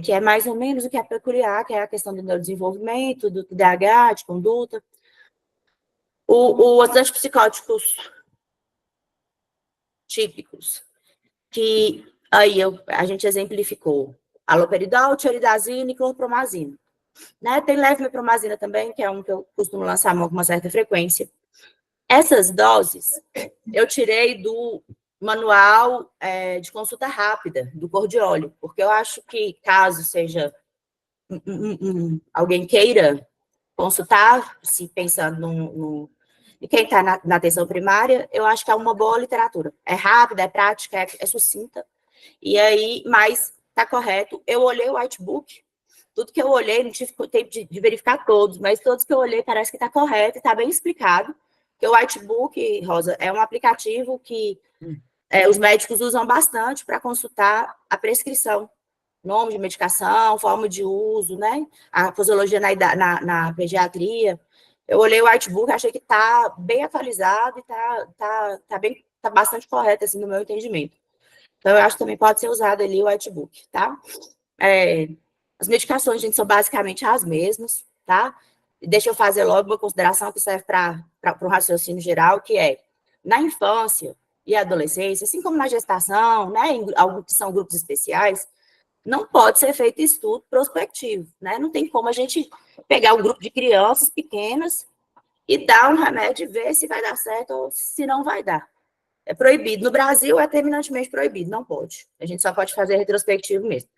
Que é mais ou menos o que é peculiar, que é a questão do neurodesenvolvimento, do TDAH, de conduta. Os antipsicóticos típicos, que aí a gente exemplificou haloperidol, tioridazina e clorpromazina. Né? Tem levomepromazina também, que é um que eu costumo lançar com uma certa frequência. Essas doses eu tirei do manual de consulta rápida, do Cordioli, porque eu acho que, caso seja alguém queira consultar, se pensando e quem está na atenção primária, eu acho que é uma boa literatura. É rápida, é prática, é sucinta. E aí, mas está correto. Eu olhei o whitebook, tudo que eu olhei, não tive tempo de verificar todos, mas todos que eu olhei parece que está correto e está bem explicado. Porque o whitebook, Rosa, é um aplicativo que os médicos usam bastante para consultar a prescrição. Nome de medicação, forma de uso, né? A posologia na pediatria. Eu olhei o whitebook, achei que está bem atualizado e está bastante correto, assim, no meu entendimento. Então, eu acho que também pode ser usado ali o whitebook, tá? As medicações, gente, são basicamente as mesmas, tá? E deixa eu fazer logo uma consideração que serve para um raciocínio geral, que é, na infância e adolescência, assim como na gestação, né, em alguns que são grupos especiais, não pode ser feito estudo prospectivo, né? Não tem como a gente pegar um grupo de crianças pequenas e dar um remédio e ver se vai dar certo ou se não vai dar. É proibido. No Brasil é terminantemente proibido, não pode. A gente só pode fazer retrospectivo mesmo.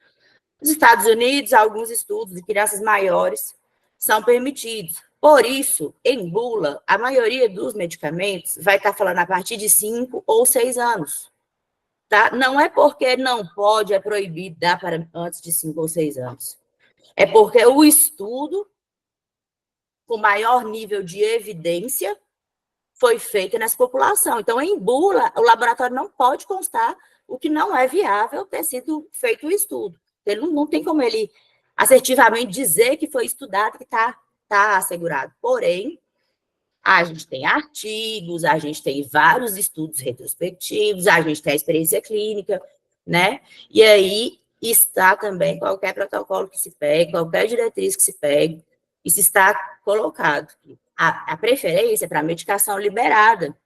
Nos Estados Unidos, alguns estudos de crianças maiores são permitidos. Por isso, em bula, a maioria dos medicamentos vai estar falando a partir de 5 ou 6 anos. Tá? Não é porque não pode, é proibido dar para antes de 5 ou 6 anos. É porque o estudo, com maior nível de evidência, foi feito nessa população. Então, em bula, o laboratório não pode constar o que não é viável ter sido feito o estudo. Ele não tem como ele assertivamente dizer que foi estudado, que está assegurado. Porém, a gente tem artigos, a gente tem vários estudos retrospectivos, a gente tem a experiência clínica, né? E aí está também qualquer protocolo que se pegue, qualquer diretriz que se pegue, Isso está colocado. A preferência para a medicação liberada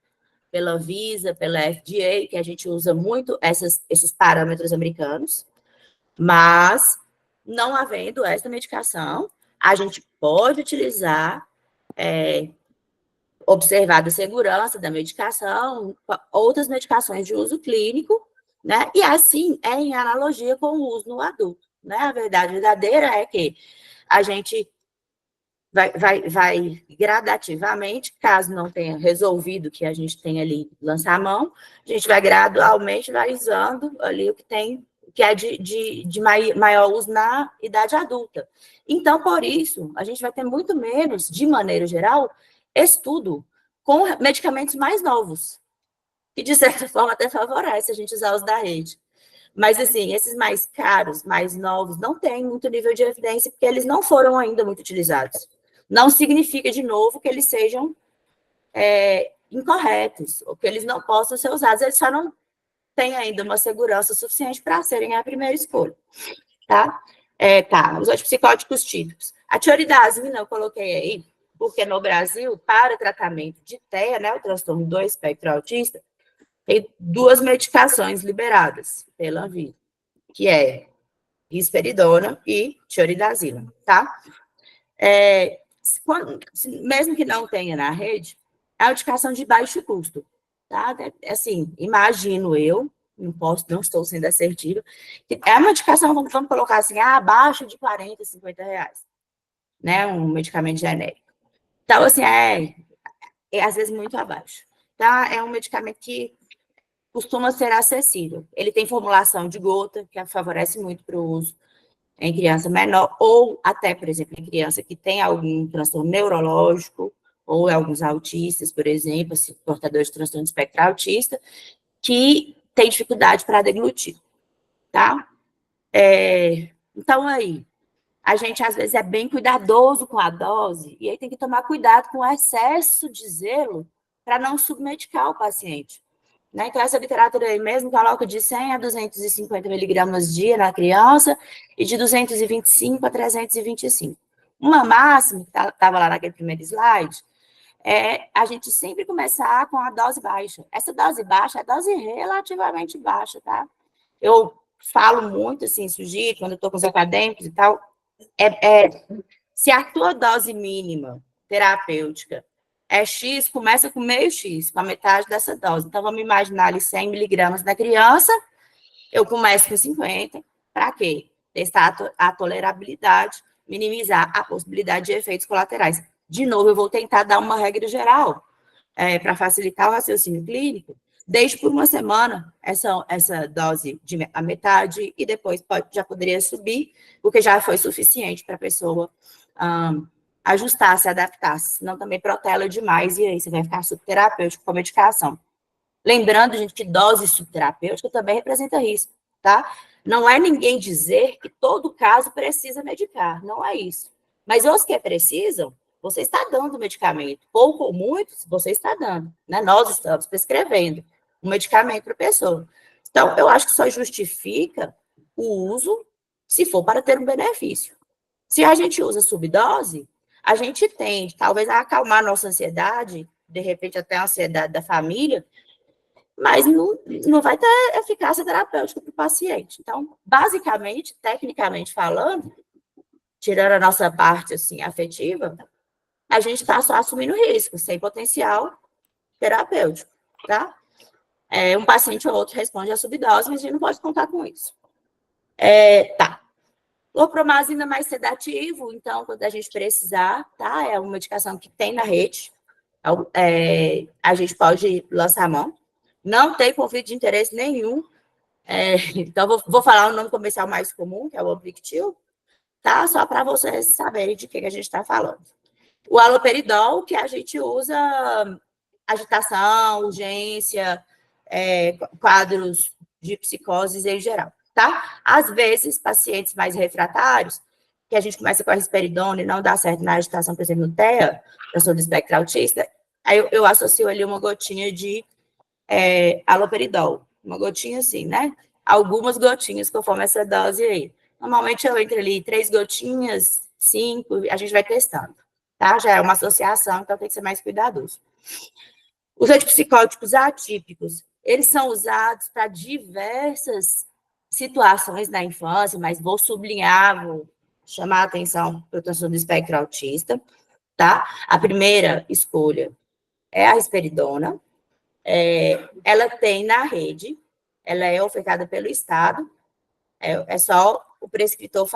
pela Anvisa, pela FDA, que a gente usa muito esses parâmetros americanos, mas, não havendo essa medicação, a gente pode utilizar, observada a segurança da medicação, outras medicações de uso clínico, né? E assim é em analogia com o uso no adulto, né? A verdade verdadeira é que a gente vai gradativamente, caso não tenha resolvido o que a gente tem ali, lançar a mão, a gente vai gradualmente, vai usando ali o que tem, que é de maior uso na idade adulta. Então, por isso, a gente vai ter muito menos, de maneira geral, estudo com medicamentos mais novos, que, de certa forma, até favorece a gente usar os da rede. Mas, assim, esses mais caros, mais novos, não têm muito nível de evidência, porque eles não foram ainda muito utilizados. Não significa, de novo, que eles sejam incorretos, ou que eles não possam ser usados, eles só não têm ainda uma segurança suficiente para serem a primeira escolha, tá? Os antipsicóticos típicos. A tioridazina eu coloquei aí, porque no Brasil, para tratamento de TEA, né, o transtorno do espectro autista, tem 2 medicações liberadas pela Anvisa, que é risperidona e tioridazina, tá? Mesmo que não tenha na rede, é uma indicação de baixo custo, tá? Assim, imagino eu, não estou sendo assertiva, que é uma indicação, vamos colocar assim, abaixo de 40, 50 reais, né? Um medicamento genérico. Então, assim, às vezes muito abaixo, tá? É um medicamento que costuma ser acessível. Ele tem formulação de gota, que favorece muito para o uso em criança menor, ou até, por exemplo, em criança que tem algum transtorno neurológico, ou alguns autistas, por exemplo, assim, portadores de transtorno de espectro autista, que tem dificuldade para deglutir, tá? Então, aí, a gente, às vezes, é bem cuidadoso com a dose, e aí tem que tomar cuidado com o excesso de zelo para não submedicar o paciente. Né? Então, essa literatura aí mesmo coloca de 100 a 250 miligramas dia na criança e de 225 a 325. Uma máxima, que estava lá naquele primeiro slide, é a gente sempre começar com a dose baixa. Essa dose baixa é dose relativamente baixa, tá? Eu falo muito, assim, sugiro, quando eu estou com os acadêmicos e tal, se a tua dose mínima terapêutica é X, começa com meio X, com a metade dessa dose. Então, vamos imaginar ali 100 miligramas na criança, eu começo com 50, para quê? Testar a tolerabilidade, minimizar a possibilidade de efeitos colaterais. De novo, eu vou tentar dar uma regra geral, para facilitar o raciocínio clínico, deixe por uma semana essa dose a metade, e depois já poderia subir, porque já foi suficiente para a pessoa ajustar, se adaptar, senão também protela demais, e aí você vai ficar subterapêutico com a medicação. Lembrando, gente, que dose subterapêutica também representa risco, tá? Não é ninguém dizer que todo caso precisa medicar, não é isso. Mas os que precisam, você está dando medicamento, pouco ou muito, você está dando, né? Nós estamos prescrevendo um medicamento para a pessoa. Então, eu acho que só justifica o uso se for para ter um benefício. Se a gente usa subdose, a gente tende, talvez, a acalmar a nossa ansiedade, de repente até a ansiedade da família, mas não vai ter eficácia terapêutica para o paciente. Então, basicamente, tecnicamente falando, tirando a nossa parte, assim, afetiva, a gente está só assumindo risco, sem potencial terapêutico, tá? Um paciente ou outro responde à subdose, mas a gente não pode contar com isso. Tá. Lopromazina mais sedativo, então, quando a gente precisar, tá? É uma medicação que tem na rede, a gente pode lançar a mão. Não tem conflito de interesse nenhum, então vou falar o nome comercial mais comum, que é o Obrictil, tá? Só para vocês saberem de que a gente está falando. O haloperidol, que a gente usa agitação, urgência, quadros de psicoses em geral, tá? Às vezes, pacientes mais refratários, que a gente começa com a risperidona e não dá certo na agitação, por exemplo, no TEA, transtorno do espectro autista, aí eu associo ali uma gotinha de haloperidol, uma gotinha assim, né? Algumas gotinhas conforme essa dose aí. Normalmente eu entro ali 3 gotinhas, 5, a gente vai testando, tá? Já é uma associação, então tem que ser mais cuidadoso. Os antipsicóticos atípicos, eles são usados para diversas situações na infância, mas vou sublinhar, vou chamar a atenção para o transtorno do espectro autista, tá? A primeira escolha é a risperidona, ela tem na rede, ela é ofertada pelo Estado, é só o prescritor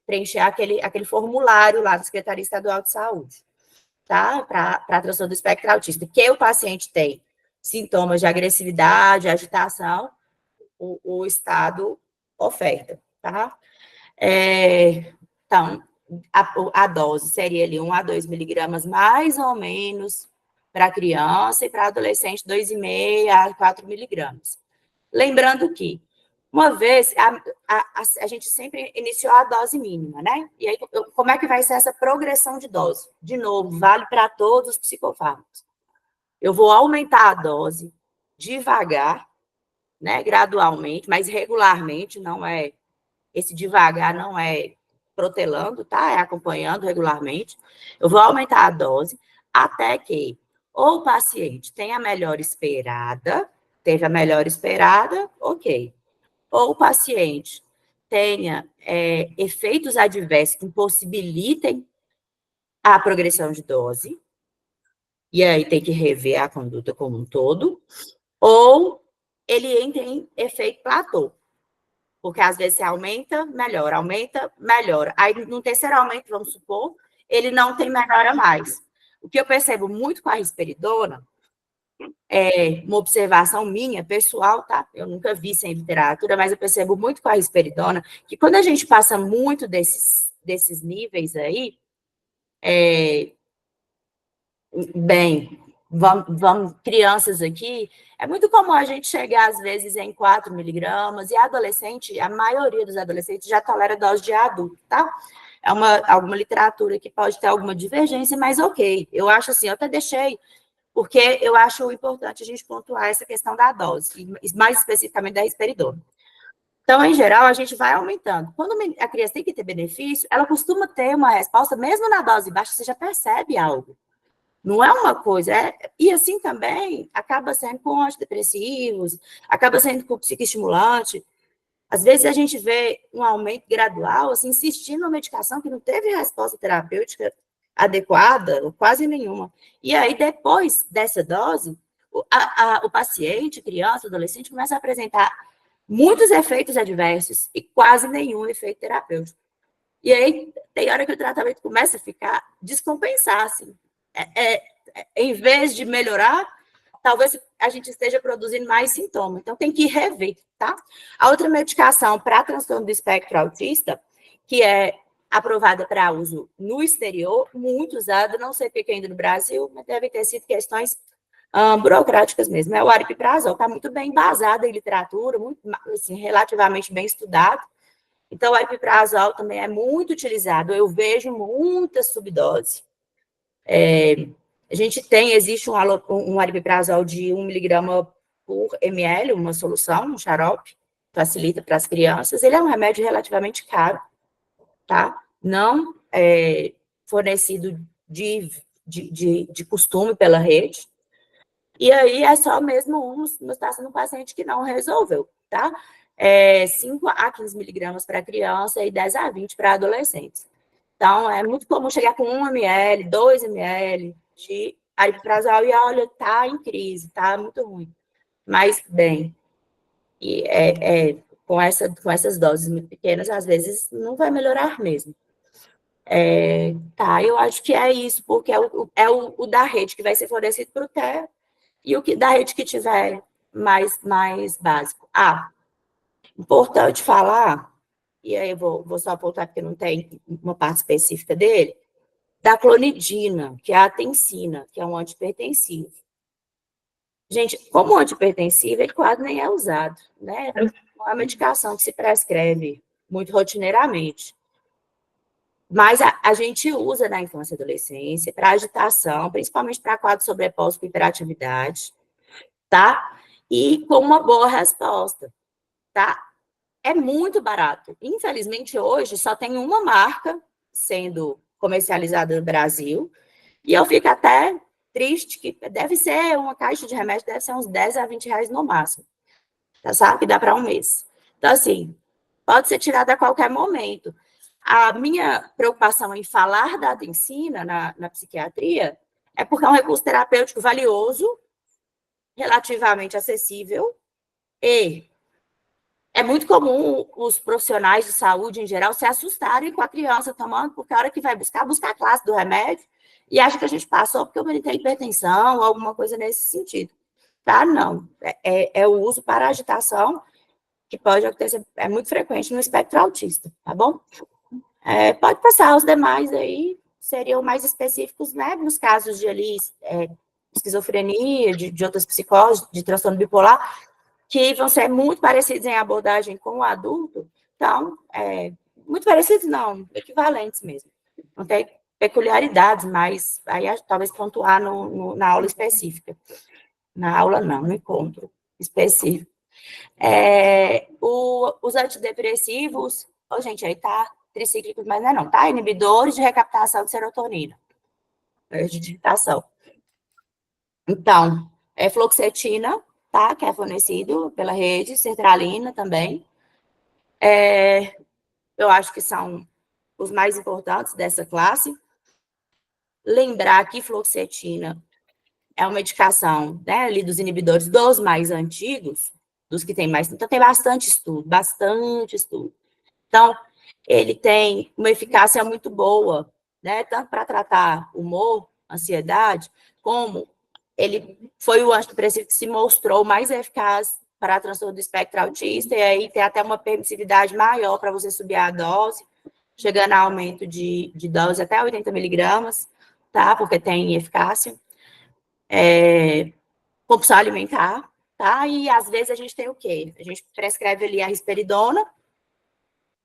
preencher aquele formulário lá da Secretaria Estadual de Saúde, tá? Para transtorno do espectro autista, que o paciente tem sintomas de agressividade, agitação, o Estado oferta, tá? Então, a dose seria ali 1 a 2 miligramas, mais ou menos, para criança, e para adolescente, 2,5 a 4 miligramas. Lembrando que, uma vez, a gente sempre iniciou a dose mínima, né? E aí, como é que vai ser essa progressão de dose? De novo, vale para todos os psicofármacos. Eu vou aumentar a dose devagar, né? Gradualmente, mas regularmente, não é... Esse devagar não é protelando, tá? É acompanhando regularmente. Eu vou aumentar a dose até que ou o paciente tenha a melhora esperada, teve a melhora esperada, ok. Ou o paciente tenha efeitos adversos que impossibilitem a progressão de dose, e aí tem que rever a conduta como um todo, ou ele entra em efeito platô, porque às vezes você aumenta, melhora, aumenta, melhora. Aí no terceiro aumento, vamos supor, ele não tem melhora mais. O que eu percebo muito com a risperidona, uma observação minha, pessoal, tá? Eu nunca vi sem literatura, mas eu percebo muito com a risperidona, que quando a gente passa muito desses níveis aí, bem, vamos, crianças aqui, é muito comum a gente chegar, às vezes, em 4 miligramas, e adolescente, a maioria dos adolescentes já tolera dose de adulto, tá? Alguma literatura que pode ter alguma divergência, mas ok. Eu acho assim, eu até deixei, porque eu acho importante a gente pontuar essa questão da dose, e mais especificamente da risperidona. Então, em geral, a gente vai aumentando. Quando a criança tem que ter benefício, ela costuma ter uma resposta, mesmo na dose baixa, você já percebe algo. Não é uma coisa, e assim também acaba sendo com antidepressivos, acaba sendo com psicoestimulante. Às vezes a gente vê um aumento gradual, assim, insistindo na medicação que não teve resposta terapêutica adequada, ou quase nenhuma. E aí, depois dessa dose, o paciente, criança, adolescente, começa a apresentar muitos efeitos adversos e quase nenhum efeito terapêutico. E aí, tem hora que o tratamento começa a ficar, descompensar, assim. Em vez de melhorar, talvez a gente esteja produzindo mais sintomas. Então, tem que rever, tá? A outra medicação para transtorno do espectro autista, que é aprovada para uso no exterior, muito usada, não sei porque ainda no Brasil, mas deve ter sido questões burocráticas mesmo. É o aripiprazol, está muito bem embasado em literatura, muito, assim, relativamente bem estudado. Então, o aripiprazol também é muito utilizado. Eu vejo muita subdose. Existe um aripiprazol de 1 miligrama por ml, uma solução, um xarope, facilita para as crianças. Ele é um remédio relativamente caro, tá? Não é fornecido de costume pela rede. E aí é só mesmo uma situação de um paciente que não resolveu, tá? 5 a 15 miligramas para criança e 10 a 20 para adolescentes. Então, é muito comum chegar com 1 ml, 2 ml de aripiprazol e, olha, tá em crise, tá muito ruim. Mas, bem, e com essas doses muito pequenas, às vezes, não vai melhorar mesmo. Eu acho que é isso, porque é o da rede que vai ser fornecido para o TEA e o que da rede que tiver mais básico. Importante falar, e aí eu vou só apontar porque não tem uma parte específica dele, da clonidina, que é a atensina, que é um antipertensivo. Gente, como antipertensivo, ele quase nem é usado, né? É uma medicação que se prescreve muito rotineiramente. Mas a gente usa na infância e adolescência para agitação, principalmente para quadro sobreposto com hiperatividade, tá? E com uma boa resposta, tá? é muito barato. Infelizmente, hoje, só tem uma marca sendo comercializada no Brasil, e eu fico até triste, que deve ser uma caixa de remédio, deve ser uns 10 a 20 reais no máximo, tá, sabe? Que dá para um mês. Então, assim, pode ser tirada a qualquer momento. A minha preocupação em falar da adencina na psiquiatria é porque é um recurso terapêutico valioso, relativamente acessível, e é muito comum os profissionais de saúde, em geral, se assustarem com a criança tomando, porque a hora que vai buscar a classe do remédio, e acha que a gente passou porque o menino tem hipertensão, ou alguma coisa nesse sentido. Tá? Não. É o uso para agitação, que pode acontecer, é muito frequente no espectro autista, tá bom? Pode passar os demais aí, seriam mais específicos, né, nos casos de ali, esquizofrenia, de outras psicoses, de transtorno bipolar, que vão ser muito parecidos em abordagem com o adulto, então, muito parecidos não, equivalentes mesmo. Não tem peculiaridades, mas aí talvez pontuar na aula específica. Na aula não, no encontro específico. Os antidepressivos, gente, aí tá tricíclicos, mas não, tá? Inibidores de recaptação de serotonina, de digitação. Então, fluoxetina, tá? Que é fornecido pela rede, sertralina também. Eu acho que são os mais importantes dessa classe. Lembrar que fluoxetina é uma medicação, né, ali dos inibidores dos mais antigos, dos que tem mais. Então, tem bastante estudo, bastante estudo. Então, ele tem uma eficácia muito boa, né, tanto para tratar humor, ansiedade, como ele foi o antidepressivo que se mostrou mais eficaz para transtorno do espectro autista, e aí tem até uma permissividade maior para você subir a dose, chegando a aumento de dose até 80 miligramas, tá, porque tem eficácia. Compulsão alimentar, tá, e às vezes a gente tem o quê? A gente prescreve ali a risperidona,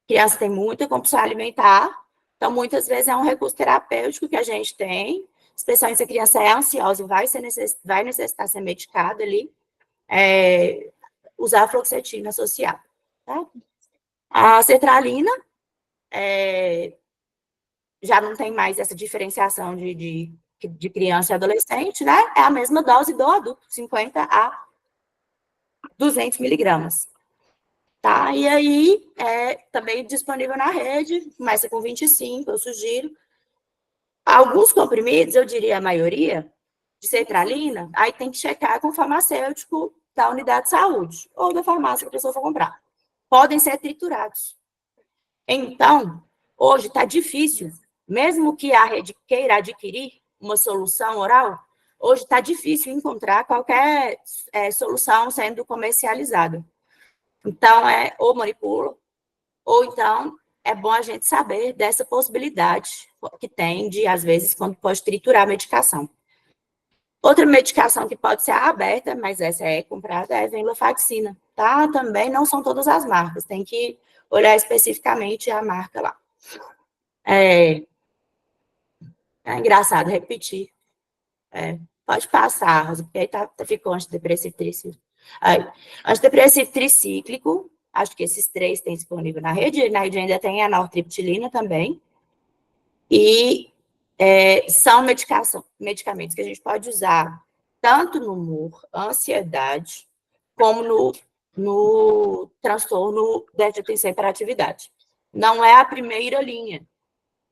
criança tem muita compulsão alimentar, então muitas vezes é um recurso terapêutico que a gente tem, especialmente se a criança é ansiosa e vai necessitar ser medicada ali, usar a fluoxetina associada, tá? A sertralina, já não tem mais essa diferenciação de criança e adolescente, né? É a mesma dose do adulto, 50 a 200 miligramas. Tá? E aí, também disponível na rede, começa com 25, eu sugiro. Alguns comprimidos, eu diria a maioria, de sertralina, aí tem que checar com o farmacêutico da unidade de saúde, ou da farmácia que a pessoa for comprar. Podem ser triturados. Então, hoje está difícil, mesmo que a rede queira adquirir uma solução oral, hoje está difícil encontrar qualquer solução sendo comercializada. Então, ou manipula, ou então é bom a gente saber dessa possibilidade que tem de, às vezes, quando pode triturar a medicação. Outra medicação que pode ser aberta, mas essa é comprada, é a venlafaxina, tá? Também não são todas as marcas, tem que olhar especificamente a marca lá. É engraçado repetir. Pode passar, Rosa, porque aí ficou antidepressivo tricíclico. Antidepressivo tricíclico, acho que esses 3 tem disponível na rede ainda tem a nortriptilina também, e são medicamentos que a gente pode usar tanto no humor, ansiedade, como no transtorno de atenção e hiperatividade. Não é a primeira linha,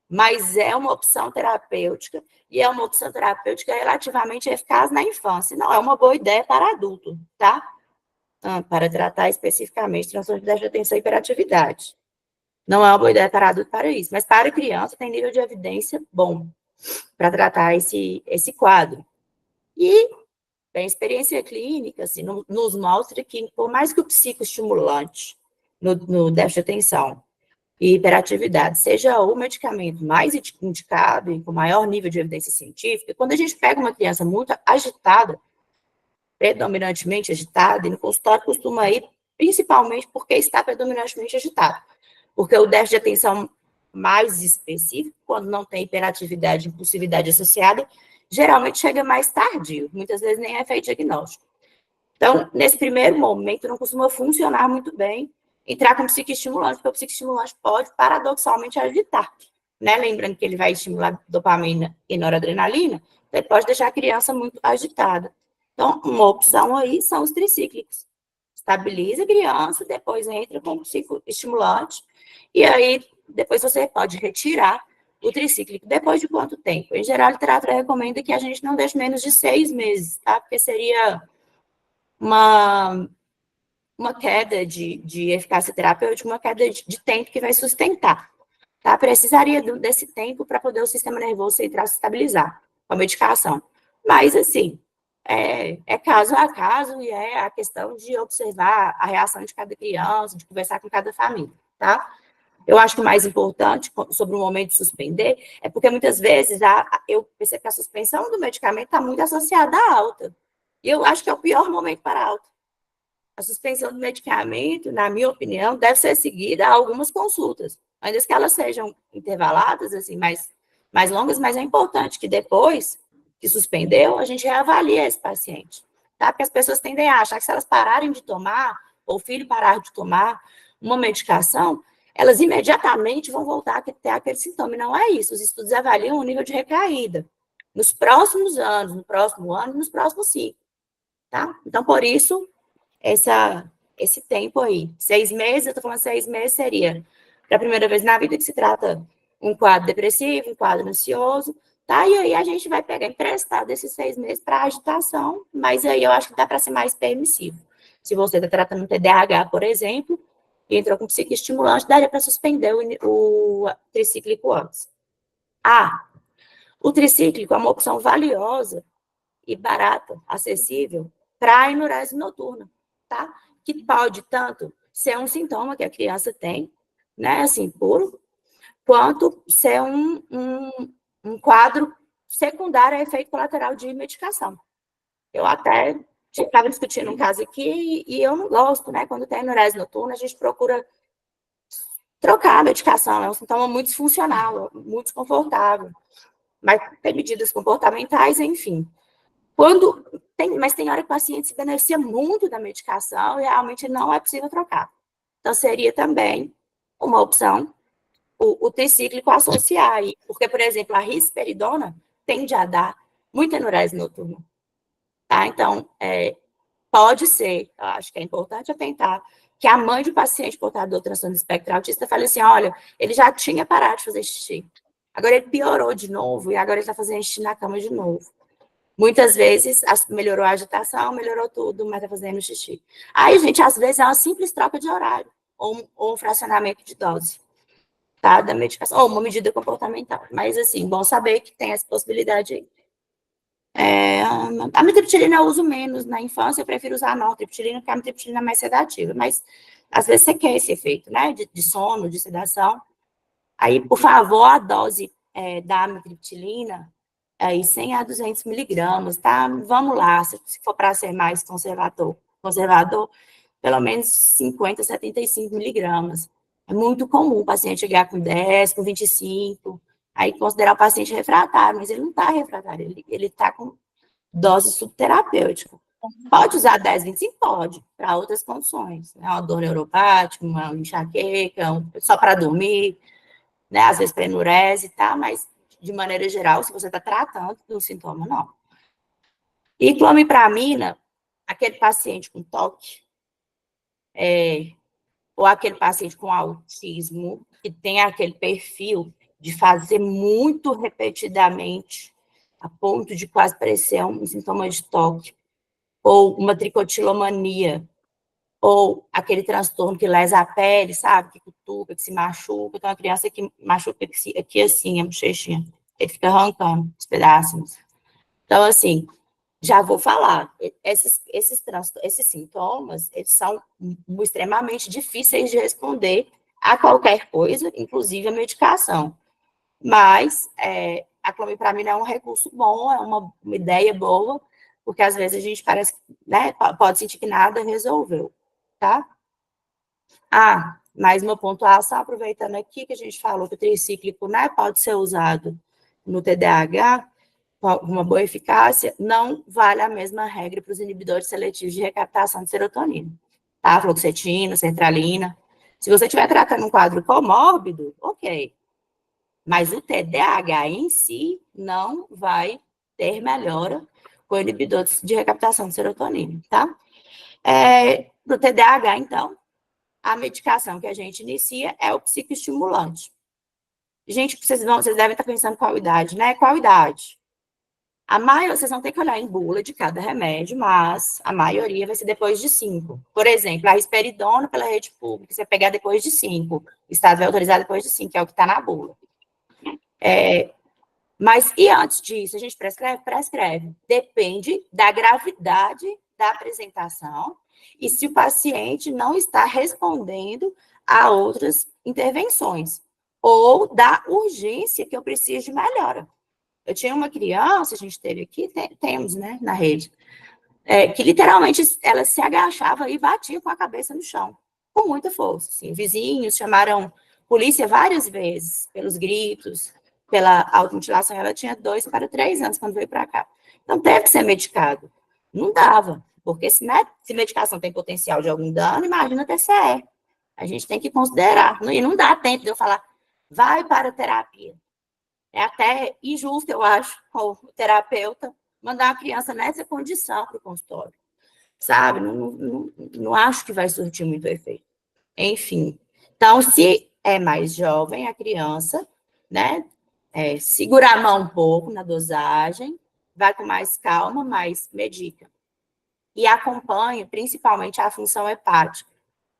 mas é uma opção terapêutica, e é uma opção terapêutica relativamente eficaz na infância. Não é uma boa ideia para adulto, tá? Para tratar especificamente transtorno de déficit de atenção e hiperatividade. Não é uma boa ideia para adulto para isso, mas para criança tem nível de evidência bom para tratar esse quadro. E a experiência clínica assim, nos mostra que, por mais que o psicoestimulante no déficit de atenção e hiperatividade seja o medicamento mais indicado e com maior nível de evidência científica, quando a gente pega uma criança muito agitada, predominantemente agitada, e no consultório costuma ir principalmente porque está predominantemente agitado, porque o déficit de atenção mais específico, quando não tem hiperatividade e impulsividade associada, geralmente chega mais tardio, muitas vezes nem é feito diagnóstico. Então, nesse primeiro momento, não costuma funcionar muito bem entrar com psicoestimulante, porque o psicoestimulante pode, paradoxalmente, agitar, né? Lembrando que ele vai estimular dopamina e noradrenalina, ele pode deixar a criança muito agitada. Então, uma opção aí são os tricíclicos. Estabiliza a criança, depois entra com o psicoestimulante, e aí depois você pode retirar o tricíclico. Depois de quanto tempo? Em geral, a literatura recomenda que a gente não deixe menos de 6 meses, tá? Porque seria uma queda de eficácia terapêutica, uma queda de tempo que vai sustentar, tá? Precisaria desse tempo para poder o sistema nervoso central se estabilizar com a medicação. Mas, assim, é caso a caso e é a questão de observar a reação de cada criança, de conversar com cada família, tá? Eu acho que o mais importante sobre o momento de suspender é porque muitas vezes eu percebo que a suspensão do medicamento está muito associada à alta. E eu acho que é o pior momento para a alta. A suspensão do medicamento, na minha opinião, deve ser seguida a algumas consultas, ainda que elas sejam intervaladas, assim, mais longas, mas é importante que depois que suspendeu, a gente reavalie esse paciente, tá? Porque as pessoas tendem a achar que se elas pararem de tomar, ou o filho parar de tomar uma medicação, elas imediatamente vão voltar a ter aquele sintoma. E não é isso. Os estudos avaliam o nível de recaída nos próximos anos, no próximo ano e nos próximos 5, tá? Então, por isso, esse tempo aí. 6 meses, eu estou falando 6 meses, seria para a primeira vez na vida que se trata um quadro depressivo, um quadro ansioso, tá? E aí a gente vai pegar emprestado esses 6 meses para agitação, mas aí eu acho que dá para ser mais permissivo. Se você está tratando um TDAH, por exemplo, e entrou com psicoestimulante, daria para suspender o tricíclico antes. O tricíclico é uma opção valiosa e barata, acessível, para a enurese noturna, tá? Que pode tanto ser um sintoma que a criança tem, né, assim, puro, quanto ser um quadro secundário a efeito colateral de medicação. Eu até estava discutindo um caso aqui e eu não gosto, né? Quando tem enurese noturna, a gente procura trocar a medicação, é um sintoma muito disfuncional, muito desconfortável, mas tem medidas comportamentais, enfim. Mas tem hora que o paciente se beneficia muito da medicação e realmente não é possível trocar. Então, seria também uma opção o tricíclico associar aí, porque, por exemplo, a risperidona tende a dar muita enurese noturna, tá? Então, pode ser, eu acho que é importante atentar, que a mãe de paciente portador do transtorno do espectro autista fale assim, olha, ele já tinha parado de fazer xixi, agora ele piorou de novo e agora ele está fazendo xixi na cama de novo. Muitas vezes melhorou a agitação, melhorou tudo, mas está fazendo xixi. Aí, gente, às vezes é uma simples troca de horário, ou um fracionamento de dose, tá? Da medicação, ou uma medida comportamental. Mas, assim, bom saber que tem essa possibilidade aí. A mitriptilina eu uso menos na infância, eu prefiro usar a nortriptilina, porque a mitriptilina é mais sedativa, mas às vezes você quer esse efeito, né? De sono, de sedação. Aí, por favor, a dose da mitriptilina, aí 100 a 200 miligramas, tá? Vamos lá, se for para ser mais conservador, pelo menos 50, 75 miligramas. É muito comum o paciente chegar com 10, com 25, aí considerar o paciente refratário, mas ele não está refratário, ele está com dose subterapêutica. Pode usar 10, 25? Pode, para outras condições, né? Uma dor neuropática, uma enxaqueca, só para dormir, né? Às vezes para enurese, tá? Mas de maneira geral, se você está tratando do sintoma, não. E clomipramina, aquele paciente com toque, ou aquele paciente com autismo, que tem aquele perfil de fazer muito repetidamente, a ponto de quase parecer um sintoma de toque, ou uma tricotilomania, ou aquele transtorno que lesa a pele, sabe? Que cutuca, que se machuca. Então, a criança que machuca aqui assim, a bochechinha, ele fica arrancando os pedaços. Então, assim, já vou falar, esses sintomas, eles são extremamente difíceis de responder a qualquer coisa, inclusive a medicação. Mas a clomipramina é um recurso bom, é uma ideia boa, porque às vezes a gente parece, né, pode sentir que nada resolveu, tá? Mais uma pontuação, aproveitando aqui que a gente falou que o tricíclico, né, pode ser usado no TDAH, com uma boa eficácia, não vale a mesma regra para os inibidores seletivos de recaptação de serotonina, tá? Fluoxetina, sertralina. Se você estiver tratando um quadro comórbido, ok. Mas o TDAH em si não vai ter melhora com o inibidor de recaptação de serotonina, tá? Para o TDAH, então, a medicação que a gente inicia é o psicoestimulante. Gente, vocês devem estar pensando qual idade, né? Qual idade? Vocês vão ter que olhar em bula de cada remédio, mas a maioria vai ser depois de 5. Por exemplo, a risperidona pela rede pública, você vai pegar depois de 5. O Estado vai autorizar depois de 5, que é o que está na bula. Mas, e antes disso, a gente prescreve? Prescreve. Depende da gravidade da apresentação e se o paciente não está respondendo a outras intervenções, ou da urgência que eu preciso de melhora. Eu tinha uma criança, a gente teve aqui, temos, né, na rede, que literalmente ela se agachava e batia com a cabeça no chão, com muita força. Assim. Vizinhos chamaram polícia várias vezes, pelos gritos, pela automutilação. Ela tinha 2 para 3 anos quando veio para cá. Então, teve que ser medicado. Não dava, porque se medicação tem potencial de algum dano, imagina TCE. A gente tem que considerar. E não dá tempo de eu falar, vai para a terapia. É até injusto, eu acho, com o terapeuta mandar a criança nessa condição para o consultório, sabe? Não acho que vai surtir muito efeito. Enfim, então, se é mais jovem a criança, né, segura a mão um pouco na dosagem, vai com mais calma, mas medica. E acompanha, principalmente, a função hepática,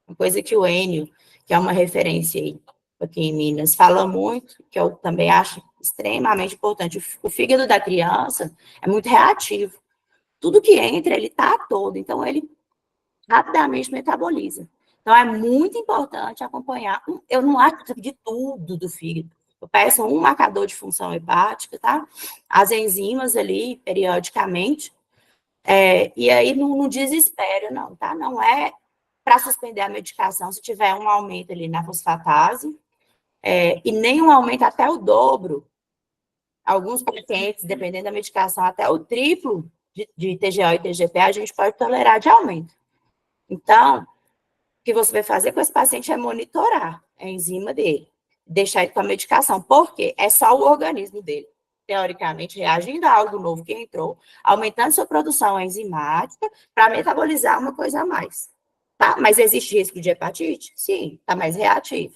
uma coisa que o Enio, que é uma referência aí, aqui em Minas, fala muito, que eu também acho extremamente importante. O fígado da criança é muito reativo. Tudo que entra, ele está todo, então ele rapidamente metaboliza. Então, é muito importante acompanhar. Eu não acho de tudo do fígado. Eu peço um marcador de função hepática, tá? As enzimas ali, periodicamente. E aí, não desespera, não, tá? Não é para suspender a medicação se tiver um aumento ali na fosfatase, e nem um aumento até o dobro. Alguns pacientes, dependendo da medicação, até o triplo de TGO e TGP, a gente pode tolerar de aumento. Então, o que você vai fazer com esse paciente é monitorar a enzima dele, deixar ele com a medicação, porque é só o organismo dele, teoricamente, reagindo a algo novo que entrou, aumentando sua produção enzimática para metabolizar uma coisa a mais. Tá? Mas existe risco de hepatite? Sim, está mais reativo.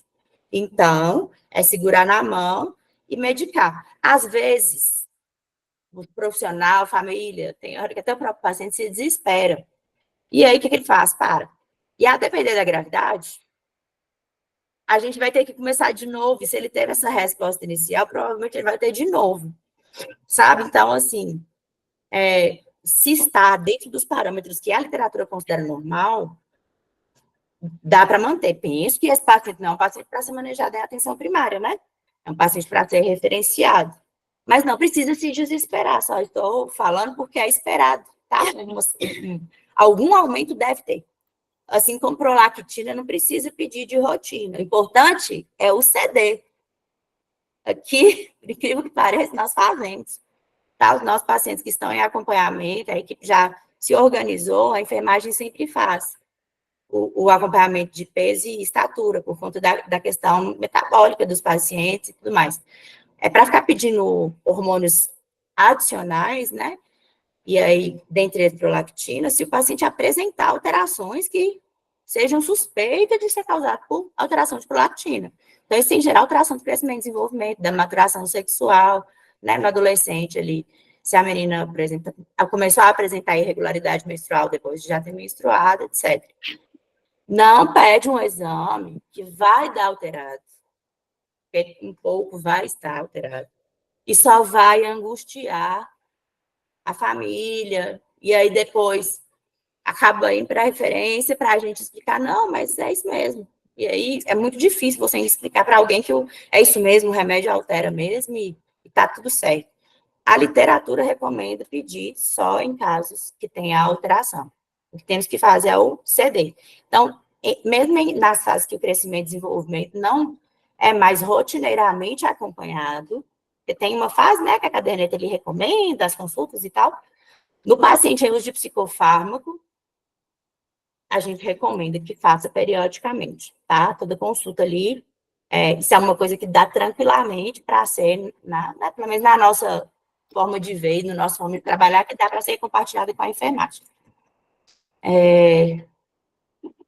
Então, é segurar na mão e medicar. Às vezes, o profissional, a família, tem hora que até o próprio paciente se desespera. E aí, o que ele faz? Para. E a depender da gravidade, a gente vai ter que começar de novo. E se ele teve essa resposta inicial, provavelmente ele vai ter de novo. Sabe? Então, assim, se está dentro dos parâmetros que a literatura considera normal, dá para manter. Penso que esse paciente não é um paciente para ser manejado em atenção primária, né? É um paciente para ser referenciado. Mas não precisa se desesperar, só estou falando porque é esperado, tá? Algum aumento deve ter. Assim como prolactina, não precisa pedir de rotina. O importante é o CD. Aqui, por incrível que pareça, nós fazemos. Tá? Os nossos pacientes que estão em acompanhamento, a equipe já se organizou, a enfermagem sempre faz o acompanhamento de peso e estatura, por conta da questão metabólica dos pacientes e tudo mais. É para ficar pedindo hormônios adicionais, né? E aí, dentre eles, prolactina, se o paciente apresentar alterações que sejam suspeitas de ser causadas por alteração de prolactina. Então, isso em geral, alteração do crescimento e desenvolvimento, da maturação sexual, né? No adolescente ali, se a menina começou a apresentar irregularidade menstrual depois de já ter menstruado, etc. Não pede um exame que vai dar alterado, porque um pouco vai estar alterado. E só vai angustiar a família, e aí depois acaba indo para a referência para a gente explicar, não, mas é isso mesmo. E aí é muito difícil você explicar para alguém que é isso mesmo, o remédio altera mesmo e está tudo certo. A literatura recomenda pedir só em casos que tenha alteração. O que temos que fazer é o CD. Então, mesmo nas fases que o crescimento e desenvolvimento não é mais rotineiramente acompanhado, porque tem uma fase, né, que a caderneta ele recomenda, as consultas e tal, no paciente em uso de psicofármaco, a gente recomenda que faça periodicamente, tá? Toda consulta ali, isso é uma coisa que dá tranquilamente para ser, pelo menos na nossa forma de ver, no nosso forma de trabalhar, que dá para ser compartilhada com a enfermagem.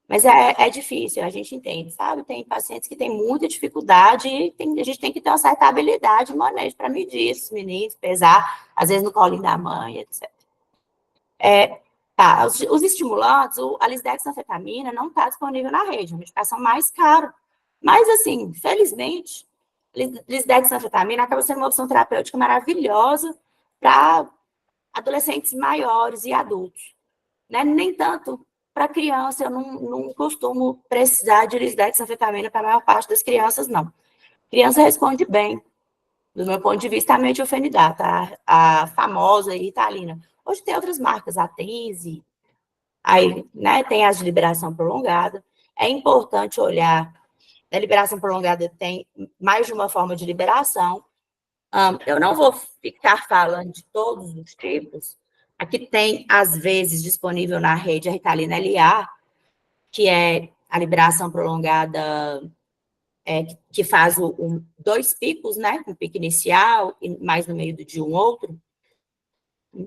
Mas é difícil, a gente entende, sabe? Tem pacientes que têm muita dificuldade e a gente tem que ter uma certa habilidade de manejo para medir esses meninos, pesar, às vezes no colinho da mãe, etc. Os estimulantes, a lisdexanfetamina não está disponível na rede, é uma medicação mais cara. Mas, assim, felizmente, lisdexanfetamina acaba sendo uma opção terapêutica maravilhosa para adolescentes maiores e adultos, né? Nem tanto para criança, eu não costumo precisar de lisdexanfetamina para a maior parte das crianças, não. Criança responde bem, do meu ponto de vista, a metilfenidato, a famosa Ritalina. Hoje tem outras marcas, a Tenzi, aí, né, tem as de liberação prolongada. É importante olhar, a liberação prolongada tem mais de uma forma de liberação. Eu não vou ficar falando de todos os tipos. Aqui tem, às vezes, disponível na rede a Ritalina LA, que é a liberação prolongada, que faz dois picos, né? Um pico inicial e mais no meio de um outro.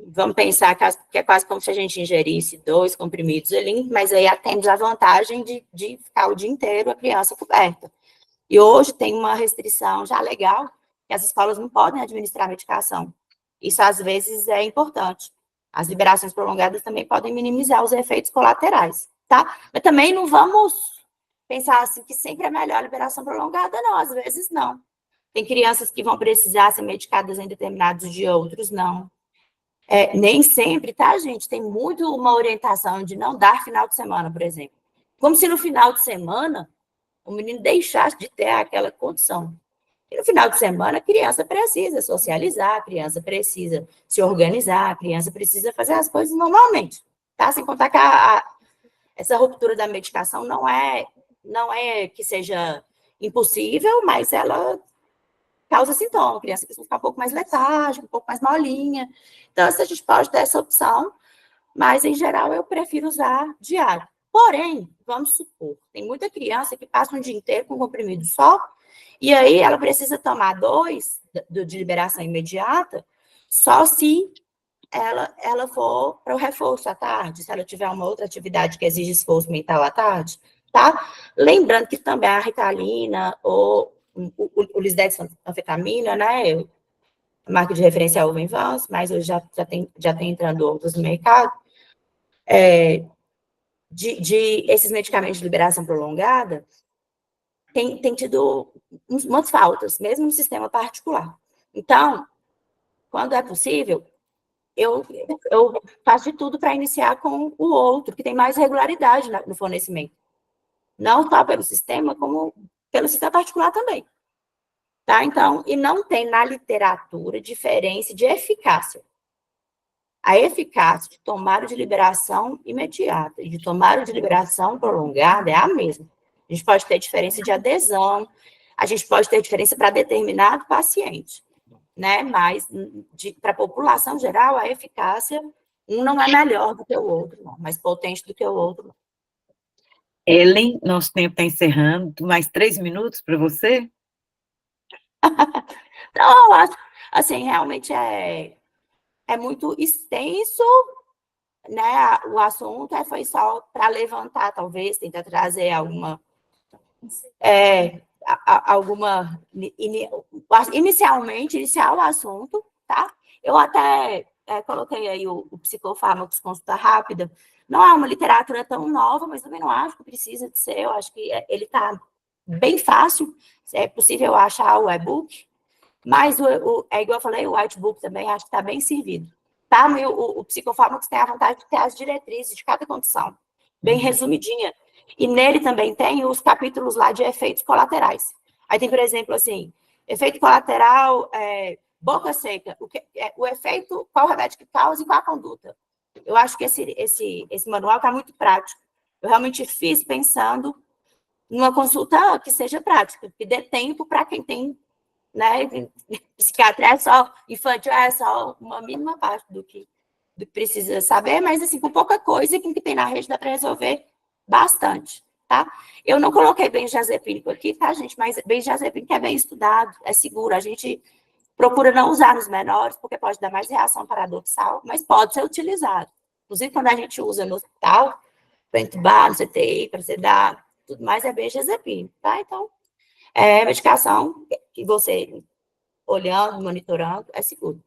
Vamos pensar que é quase como se a gente ingerisse 2 comprimidos ali, mas aí temos a vantagem de ficar o dia inteiro a criança coberta. E hoje tem uma restrição já legal, que as escolas não podem administrar medicação. Isso, às vezes, é importante. As liberações prolongadas também podem minimizar os efeitos colaterais, tá? Mas também não vamos pensar assim que sempre é melhor a liberação prolongada, não. Às vezes, não. Tem crianças que vão precisar ser medicadas em determinados dias, outros não. Nem sempre, tá, gente? Tem muito uma orientação de não dar final de semana, por exemplo. Como se no final de semana o menino deixasse de ter aquela condição. E no final de semana, a criança precisa socializar, a criança precisa se organizar, a criança precisa fazer as coisas normalmente, tá? Sem contar que essa ruptura da medicação não é que seja impossível, mas ela causa sintoma. A criança precisa ficar um pouco mais letárgica, um pouco mais molinha. Então, a gente pode ter essa opção, mas, em geral, eu prefiro usar diário. Porém, vamos supor, tem muita criança que passa um dia inteiro com comprimido só, e aí ela precisa tomar 2 de liberação imediata, só se ela for para o reforço à tarde, se ela tiver uma outra atividade que exige esforço mental à tarde, tá? Lembrando que também a Ritalina ou o lisdexanfetamina, né? A marca de referência é a Ovenvance, mas hoje já tem entrando outros no mercado. Esses medicamentos de liberação prolongada tem tido umas faltas, mesmo no sistema particular. Então, quando é possível, eu faço de tudo para iniciar com o outro, que tem mais regularidade no fornecimento. Não só pelo sistema, como pelo sistema particular também. Tá? Então, e não tem na literatura diferença de eficácia. A eficácia de tomar de liberação imediata e de tomar de liberação prolongada é a mesma. A gente pode ter diferença de adesão, a gente pode ter diferença para determinado paciente, né? Mas para a população geral, a eficácia, um não é melhor do que o outro, não, mais potente do que o outro. Não. Ellen, nosso tempo está encerrando. Mais 3 minutos para você? Então, eu acho, assim, realmente é muito extenso, né? O assunto foi só para levantar, talvez, tentar trazer iniciar o assunto, tá? Eu até coloquei aí o psicofármacos consulta rápida. Não é uma literatura tão nova, mas também não acho que precisa de ser. Eu acho que ele está bem fácil. É possível achar o e-book. Mas, é igual eu falei, o whitebook também acho que está bem servido. Tá? O psicofármacos tem a vantagem de ter as diretrizes de cada condição, bem resumidinha. E nele também tem os capítulos lá de efeitos colaterais. Aí tem, por exemplo, assim, efeito colateral, boca seca, o efeito, qual o remédio que causa e qual a conduta. Eu acho que esse manual está muito prático. Eu realmente fiz pensando numa consulta que seja prática, que dê tempo para quem tem, né, psiquiatria é só, infantil é só uma mínima parte do que precisa saber, mas assim, com pouca coisa, com o que tem na rede dá para resolver bastante, tá? Eu não coloquei benzodiazepínico aqui, tá, gente? Mas benzodiazepínico é bem estudado, é seguro. A gente procura não usar nos menores, porque pode dar mais reação paradoxal, mas pode ser utilizado. Inclusive, quando a gente usa no hospital, para entubar, no CTI, para sedar, tudo mais é benzodiazepínico, tá? Então, é medicação que você, olhando, monitorando, é seguro.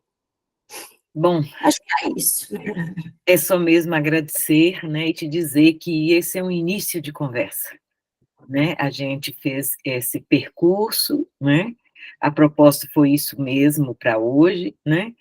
Bom, Acho que é isso. é só mesmo agradecer, né, e te dizer que esse é um início de conversa, né? A gente fez esse percurso, né? A proposta foi isso mesmo para hoje, né?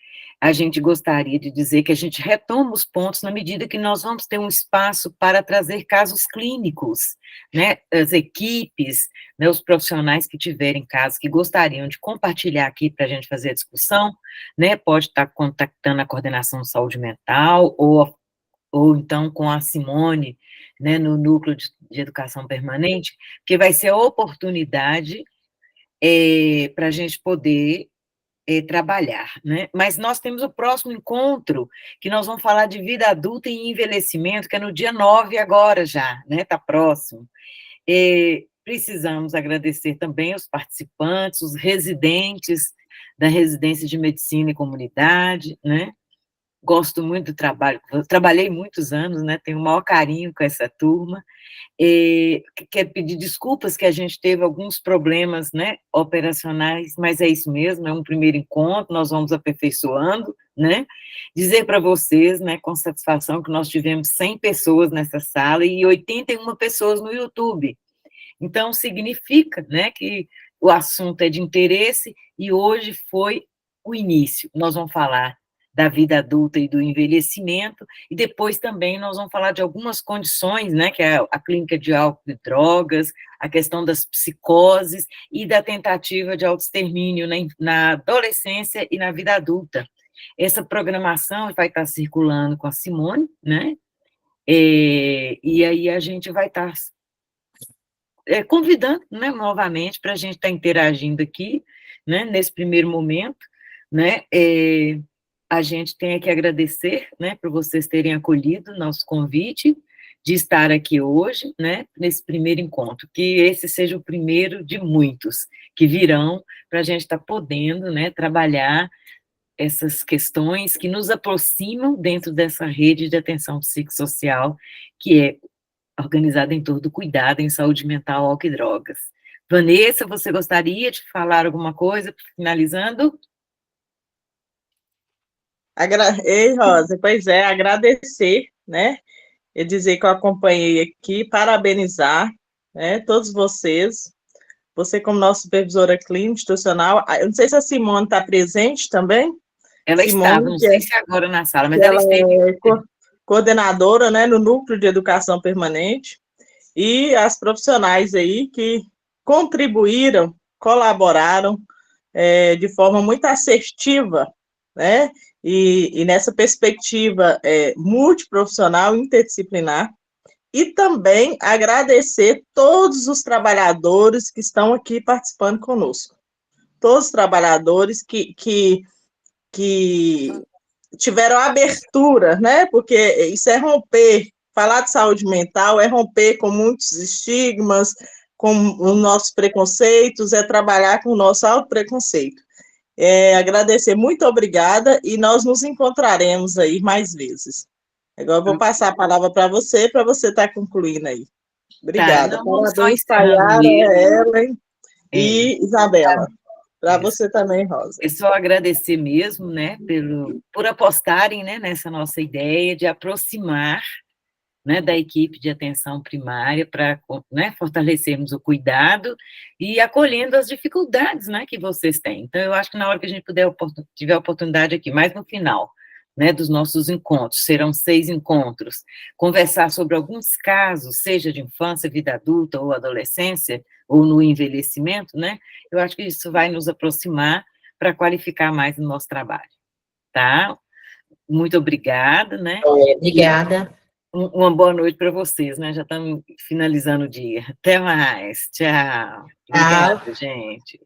A gente gostaria de dizer que a gente retoma os pontos na medida que nós vamos ter um espaço para trazer casos clínicos, né? As equipes, né, os profissionais que tiverem casos que gostariam de compartilhar aqui para a gente fazer a discussão, né? Pode estar contactando a coordenação de saúde mental ou então com a Simone, né, no núcleo de educação permanente, que vai ser a oportunidade para a gente poder trabalhar, né? Mas nós temos o próximo encontro, que nós vamos falar de vida adulta e envelhecimento, que é no dia 9 agora já, né? Está próximo. Precisamos agradecer também os participantes, os residentes da Residência de Medicina e Comunidade, né? Gosto muito do trabalho, eu trabalhei muitos anos, né? Tenho o maior carinho com essa turma. Quero pedir desculpas que a gente teve alguns problemas, né, operacionais, mas é isso mesmo, é um primeiro encontro, nós vamos aperfeiçoando, né, dizer para vocês, né, com satisfação que nós tivemos 100 pessoas nessa sala e 81 pessoas no YouTube, então significa, né, que o assunto é de interesse e hoje foi o início, nós vamos falar da vida adulta e do envelhecimento, e depois também nós vamos falar de algumas condições, né, que é a clínica de álcool e drogas, a questão das psicoses e da tentativa de autoextermínio na adolescência e na vida adulta. Essa programação vai estar circulando com a Simone, né, e aí a gente vai estar convidando, né, novamente, para a gente estar interagindo aqui, né, nesse primeiro momento, né, a gente tem que agradecer, né, por vocês terem acolhido nosso convite de estar aqui hoje, né, nesse primeiro encontro, que esse seja o primeiro de muitos que virão para a gente estar podendo, né, trabalhar essas questões que nos aproximam dentro dessa rede de atenção psicossocial que é organizada em torno do cuidado em saúde mental, álcool e drogas. Vanessa, você gostaria de falar alguma coisa, finalizando? Ei, Rosa, pois é, agradecer, né? E dizer que eu acompanhei aqui, parabenizar, né, todos vocês, você como nossa supervisora clínica institucional, eu não sei se a Simone está presente também, Ela estava, Simone, não sei se agora na sala, mas ela ela esteve. é coordenadora, né, no Núcleo de Educação Permanente, e as profissionais aí que contribuíram, colaboraram de forma muito assertiva, né, e nessa perspectiva multiprofissional, interdisciplinar, e também agradecer todos os trabalhadores que estão aqui participando conosco. Todos os trabalhadores que tiveram abertura, né? Porque isso é romper, falar de saúde mental é romper com muitos estigmas, com os nossos preconceitos, é trabalhar com o nosso autopreconceito. Agradecer, muito obrigada, e nós nos encontraremos aí mais vezes. Agora eu vou passar a palavra para você estar concluindo aí. Obrigada. Tá, não, só Parabéns, encerrando Tayara, mesmo. Ellen e Isabela. Para você também, Rosa. É só agradecer mesmo, né, por apostarem, né, nessa nossa ideia de aproximar, né, da equipe de atenção primária para, né, fortalecermos o cuidado e acolhendo as dificuldades, né, que vocês têm. Então, eu acho que na hora que a gente tiver a oportunidade aqui, mais no final, né, dos nossos encontros, serão 6 encontros, conversar sobre alguns casos, seja de infância, vida adulta ou adolescência, ou no envelhecimento, né, eu acho que isso vai nos aproximar para qualificar mais o nosso trabalho, tá? Muito obrigada, né? Obrigada. Uma boa noite para vocês, né? Já estamos finalizando o dia. Até mais. Tchau. Obrigada, gente.